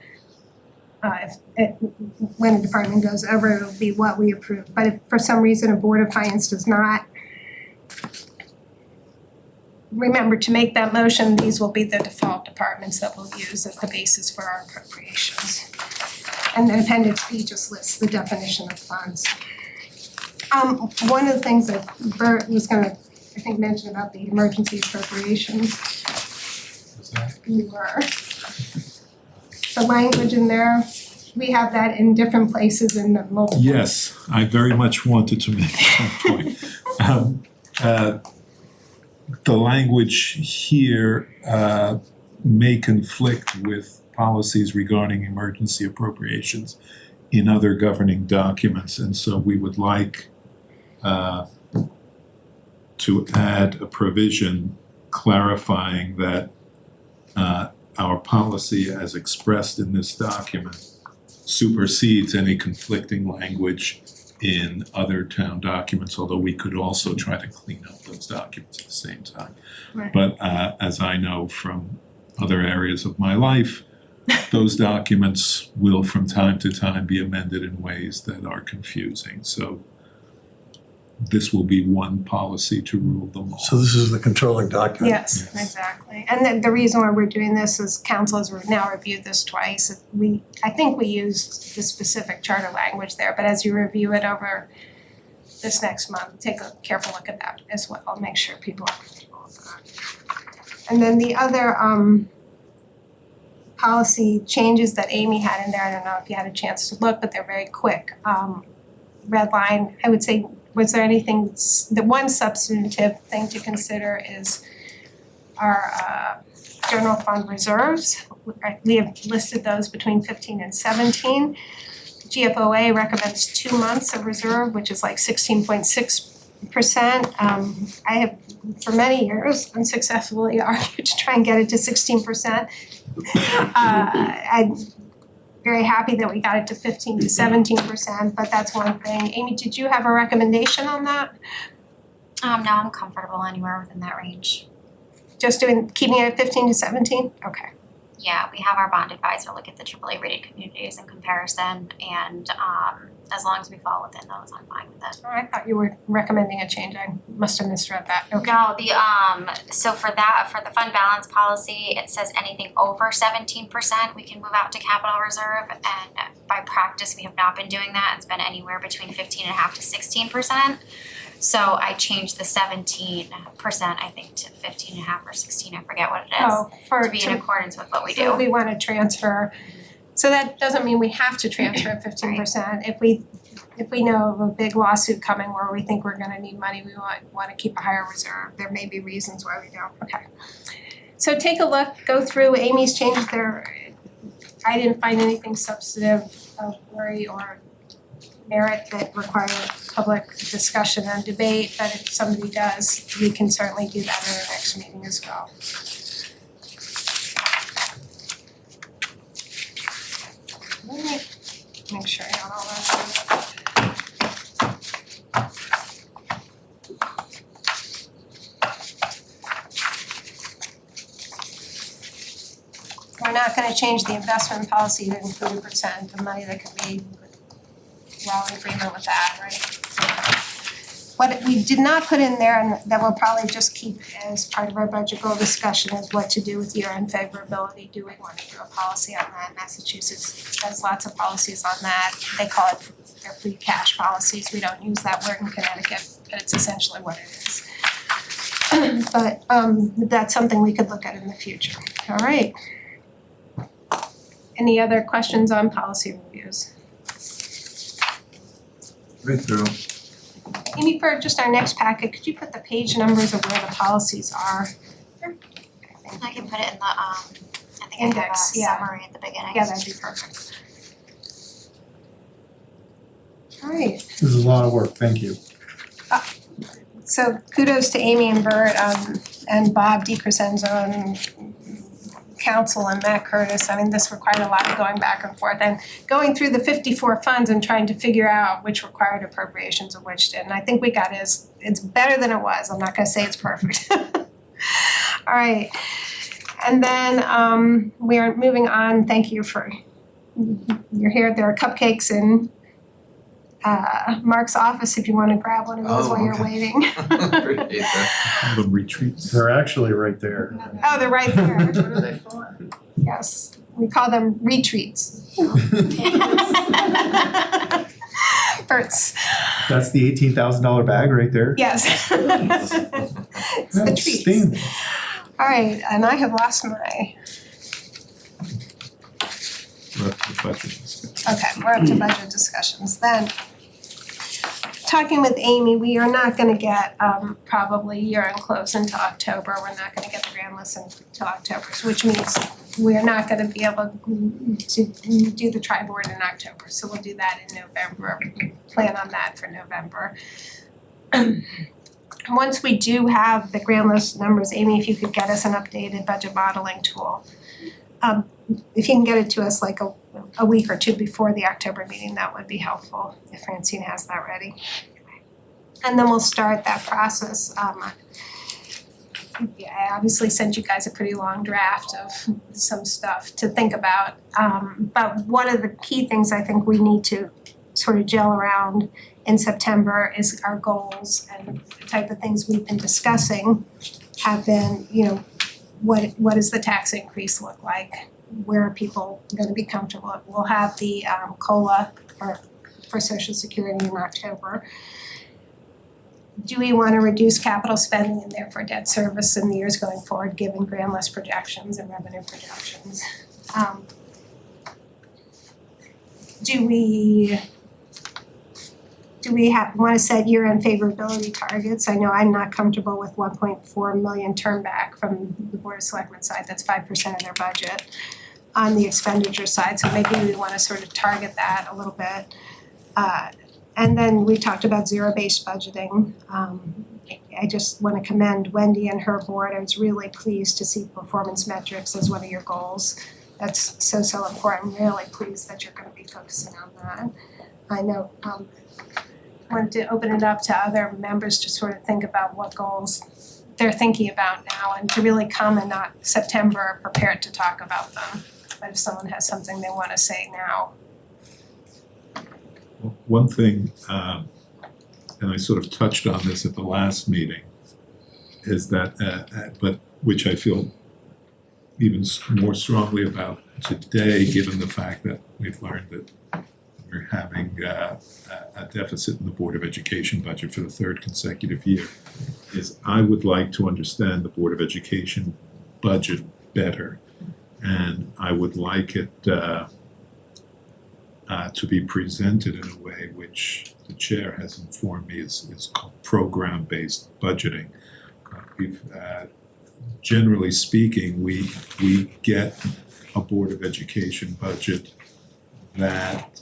When a department goes over, it'll be what we approve. But if for some reason a Board of Finance does not remember to make that motion, these will be the default departments that we'll use as the basis for our appropriations. And then Appendix B just lists the definition of funds. One of the things that Bert was gonna, I think, mention about the emergency appropriations. You were. The language in there, we have that in different places in the multiple. Yes, I very much wanted to make that point. The language here may conflict with policies regarding emergency appropriations in other governing documents, and so we would like to add a provision clarifying that our policy as expressed in this document supersedes any conflicting language in other town documents, although we could also try to clean up those documents at the same time. Right. But as I know from other areas of my life, those documents will from time to time be amended in ways that are confusing. So this will be one policy to rule them all. So this is the controlling document? Yes, exactly. And then the reason why we're doing this is council has now reviewed this twice. I think we used the specific charter language there, but as you review it over this next month, take a careful look at that as well. I'll make sure people are comfortable with that. And then the other policy changes that Amy had in there, I don't know if you had a chance to look, but they're very quick. Red line, I would say, was there anything, the one substantive thing to consider is our general fund reserves. We have listed those between 15 and 17. GFOA recommends 2 months of reserve, which is like 16.6%. I have, for many years, unsuccessfully argued to try and get it to 16%. I'm very happy that we got it to 15 to 17%, but that's one thing. Amy, did you have a recommendation on that? No, I'm comfortable anywhere within that range. Just keeping it at 15 to 17? Okay. Yeah, we have our bond advisor look at the AAA rated communities in comparison, and as long as we fall within those, I'm fine with it. Oh, I thought you were recommending a change. I must have misread that. Okay. No, so for the fund balance policy, it says anything over 17% we can move out to capital reserve, and by practice, we have not been doing that. It's been anywhere between 15.5% to 16%. So I changed the 17%, I think, to 15.5 or 16, I forget what it is, Oh, to be in accordance with what we So do. we wanna transfer, so that doesn't mean we have to transfer 15%. If we know of a big lawsuit coming where we think we're gonna need money, we wanna keep a higher reserve. There may be reasons why we don't, okay. So take a look, go through, Amy's changed I didn't find anything substantive of worry or merit that required public discussion and debate, but if somebody does, we can certainly do that at our next meeting as well. Let me make sure I got all that. We're not gonna change the investment policy to include a percent of money that could be, we're all in agreement with that, right? What we did not put in there, and that we'll probably just keep as part of our budget goal discussion, is what to do with year-end favorability. Do we want to do a policy on that? Massachusetts has lots of policies on that. They call it their free cash policies. We don't use that word in Connecticut, but it's essentially what it is. But that's something we could look at in the future. All right. Any other questions on policy reviews? Right through. Amy, for just our next packet, could you put the page numbers of where the policies are? I can put it in the, I think I have a Index, yeah. summary at the beginning. Yeah, that'd be perfect. All right, This is a lot of work, thank you. so kudos to Amy and Bert and Bob DiCrescenzo and council and Matt Curtis. I mean, this required a lot of going back and forth and going through the 54 funds and trying to figure out which required appropriations and which didn't. I think we got it's better than it was. I'm not gonna say it's perfect. All right, and then we are moving on. Thank you for, you're here. There are cupcakes in Mark's office if you wanna grab one of those while you're waiting. Appreciate that. The retreats. They're actually right there. Oh, they're right there. What are they for? Yes, we call them retreats. Bert's, That's the $18,000 bag right there. yes. It's the treats. Outstanding. All right, and I have lost my, We're up to the budget discussion. okay, we're up to budget discussions. Then, talking with Amy, we are not gonna get probably year-end close until October. We're not gonna get the grand list until October, which means we're not gonna be able to do the tri-board in October. So we'll do that in November. Plan on that for November. Once we do have the grand list numbers, Amy, if you could get us an updated budget modeling tool. If you can get it to us like a week or two before the October meeting, that would be helpful if Francine has that ready. And then we'll start that process. I obviously sent you guys a pretty long draft of some stuff to think about. But one of the key things I think we need to sort of gel around in September is our goals, and the type of things we've been discussing have been, what does the tax increase look like? Where are people gonna be comfortable? We'll have the COLA for Social Security in October. Do we wanna reduce capital spending and therefore debt service in the years going forward, given grand list projections and revenue projections? Do we wanna set year-end favorability targets? I know I'm not comfortable with 1.4 million turn back from the Board of Selectmen side, that's 5% of their budget on the expenditure side, so maybe we wanna sort of target that a little bit. And then we talked about zero-based budgeting. I just wanna commend Wendy and her board. I was really pleased to see performance metrics as one of your goals. That's so important. I'm really pleased that you're gonna be focusing on that. I know, wanted to open it up to other members to sort of think about what goals they're thinking about now and to really come and not September prepared to talk about them. But if someone has something they wanna say now. one thing, and I sort of touched on this at the last meeting, is that, but which I feel even more strongly about today, given the fact that we've learned that we're having a deficit in the Board of Education budget for the third consecutive year, is I would like to understand the Board of Education budget better. And I would like it to be presented in a way which the chair has informed me is called program-based budgeting. We've generally speaking, we get a Board of Education budget that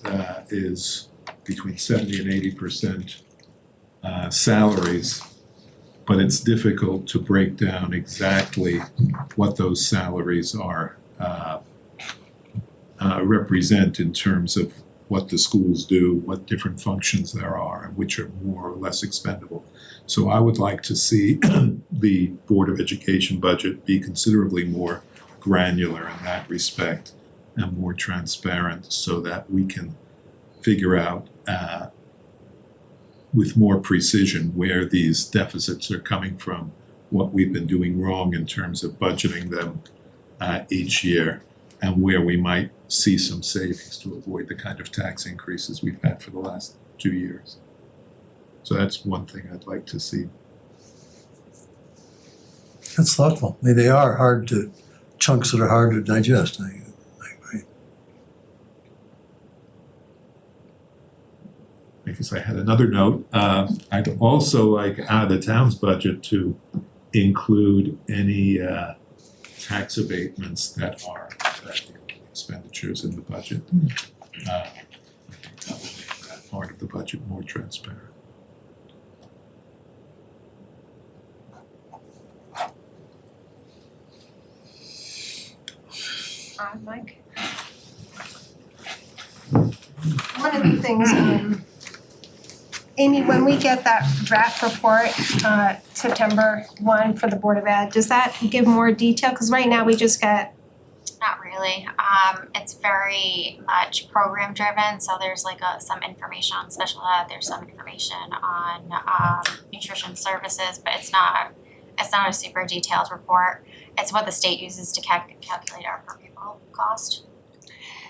is between 70 and 80% salaries, but it's difficult to break down exactly what those salaries are represent in terms of what the schools do, what different functions there are, and which are more or less expendable. So I would like to see the Board of Education budget be considerably more granular in that respect and more transparent so that we can figure out with more precision where these deficits are coming from, what we've been doing wrong in terms of budgeting them each year, and where we might see some savings to avoid the kind of tax increases we've had for the last 2 years. So that's one thing I'd like to see. That's thoughtful. I mean, they are chunks that are hard to digest. I agree. Because I had another note, I'd also like the town's budget to include any tax abatements that are affecting expenditures in the budget. I think that will make that part of the budget more transparent. Mike? One of the things, Amy, when we get that draft report, September 1 for the Board of Ed, does that give more detail? Because right now we just get. Not really. It's very much program driven, so there's like some information on special ed, there's some information on nutrition services, but it's not a super detailed report. It's what the state uses to calculate our per pupil cost.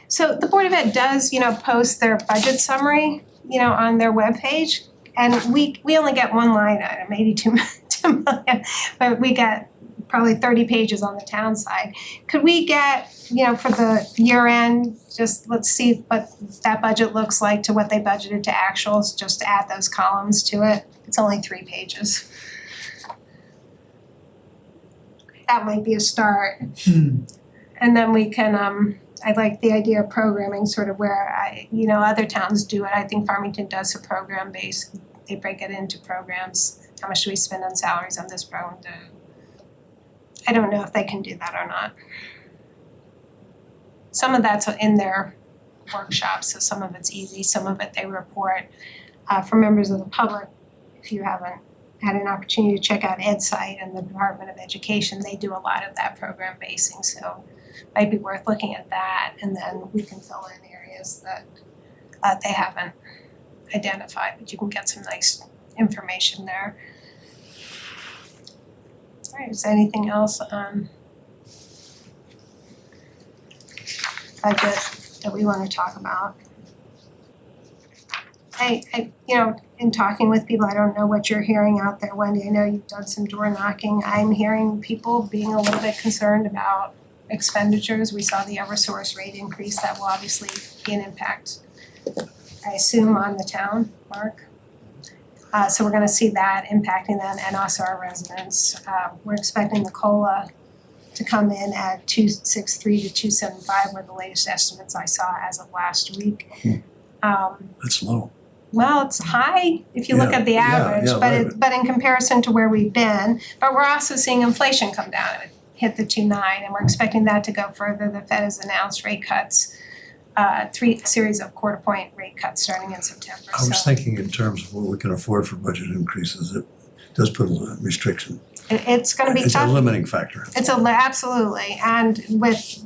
So the Board of Ed does, post their budget summary, on their webpage, and we only get one line item, maybe 2 million, but we get probably 30 pages on the town side. Could we get, for the year end, just let's see what that budget looks like to what they budgeted to actuals, just to add those columns to it. It's only 3 pages. That might be a start. And then we can, I like the idea of programming, sort of where other towns do it. I think Farmington does a program based, they break it into programs. How much do we spend on salaries on this program? I don't know if they can do that or not. Some of that's in their workshops, so some of it's easy, some of it they report. For members of the public, if you haven't had an opportunity to check out EdSite and the Department of Education, they do a lot of that program basing, so it might be worth looking at that, and then we can fill in areas that they haven't identified, but you can get some nice information there. All right, is there anything else on budget that we want to talk about? I in talking with people, I don't know what you're hearing out there, Wendy. I know you've done some door knocking. I'm hearing people being a little bit concerned about expenditures. We saw the Eversource rate increase. That will obviously be an impact, I assume, on the town, Mark. So we're gonna see that impacting them and also our residents. We're expecting the COLA to come in at 263 to 275 were the latest estimates I saw as of last week. That's low. Well, it's high if you look at the average, but in comparison to where we've been, but we're also seeing inflation come down. It hit the 2.9, and we're expecting that to go further. The Fed has announced rate cuts, 3 series of quarter point rate cuts starting in September. I was thinking in terms of what we can afford for budget increases. It does put a restriction. It's going to be tough. It's a limiting factor. It's absolutely, and with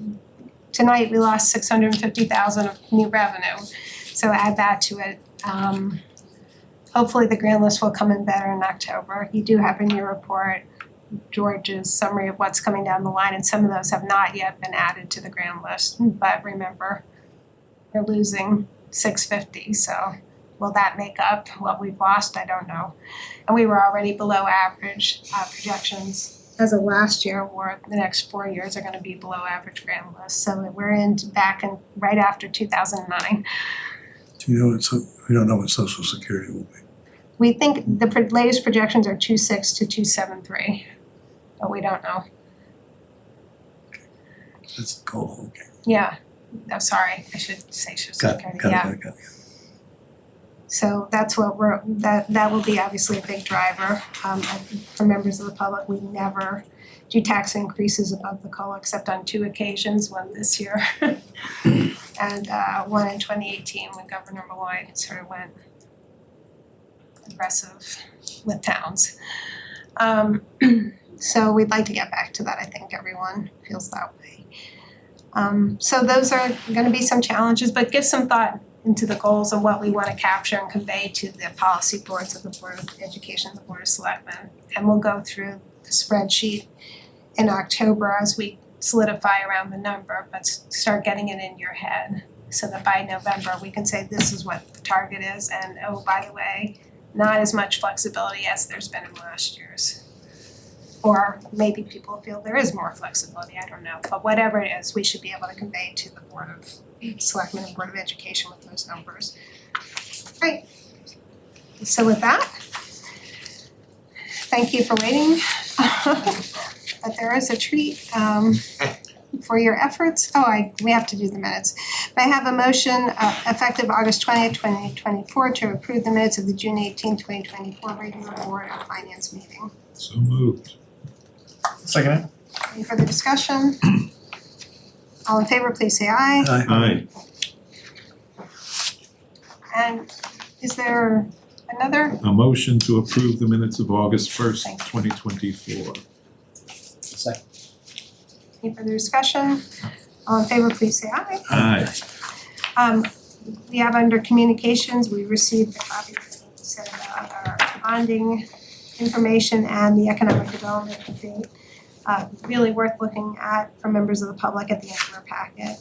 tonight we lost $650,000 of new revenue. So add that to it, Hopefully the grand list will come in better in October. You do have in your report George's summary of what's coming down the line, and some of those have not yet been added to the grand list. But remember, we're losing 650, so will that make up what we've lost? I don't know. And we were already below average. Projections as of last year were the next 4 years are gonna be below average grand list. So we're back in right after 2009. Do you know we don't know what Social Security will be. We think the latest projections are 2.6 to 2.73, but we don't know. That's the goal, okay. Yeah, I'm sorry, I should say Social Security, yeah. Got it. So that's what that will be obviously a big driver. For members of the public, we never do tax increases above the COLA except on 2 occasions, one this year and one in 2018 when Governor Malloy sort of went aggressive with towns. So we'd like to get back to that. I think everyone feels that way. So those are gonna be some challenges, but give some thought into the goals and what we wanna capture and convey to the policy boards of the Board of Education, the Board of Selectmen. And we'll go through the spreadsheet in October as we solidify around the number, but start getting it in your head so that by November we can say this is what the target is, and oh, by the way, not as much flexibility as there's been in last year's. Or maybe people feel there is more flexibility, I don't know, but whatever it is, we should be able to convey to the Board of Selectmen and Board of Education with those numbers. Great. So with that, thank you for waiting. But there is a treat for your efforts. We have to do the minutes. May I have a motion effective August 20th, 2024 to approve the minutes of the June 18th, 2024 regular Board of Finance meeting? So moved. Second. Any further discussion? All in favor, please say aye. Aye. And is there another? A motion to approve the minutes of August first, Thank you. 2024. Second. Any further discussion? All in favor, please say aye. Aye. We have under communications, we received a copy of our bonding information and the economic development update. Really worth looking at for members of the public at the end of our packet.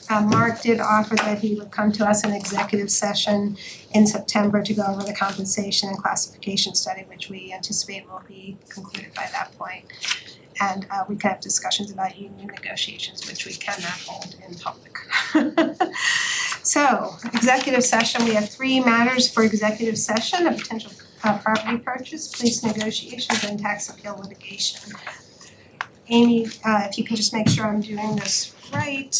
Mark did offer that he would come to us in executive session in September to go over the compensation and classification study, which we anticipate will be concluded by that point. And we can have discussions about union negotiations, which we cannot hold in public. So, executive session, we have 3 matters for executive session: a potential property purchase, police negotiations, and tax appeal litigation. Amy, if you can just make sure I'm doing this right.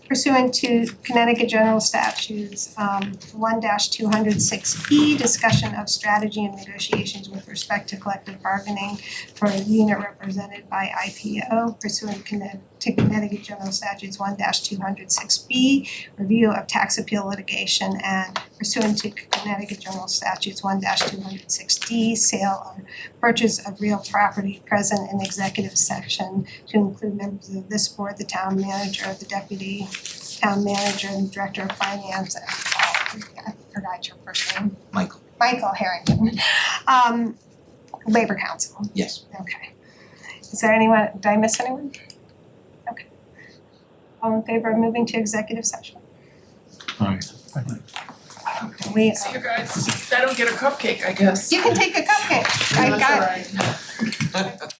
Pursuant to Connecticut General Statutes 1-206B, discussion of strategy and negotiations with respect to collective bargaining for a unit represented by IPO. Pursuant to Connecticut General Statutes 1-206B, review of tax appeal litigation, and pursuant to Connecticut General Statutes 1-206D, sale or purchase of real property present in executive session to include members of this board, the town manager, the deputy town manager, and director of finance, and I forgot your first name. Michael Harrington. Labor Council. Yes. Okay. Is there anyone, did I miss anyone? Okay. All in favor of moving to executive session? Aye. We, See you guys. I don't get a cupcake, I guess. you can take a cupcake. I got That's all right.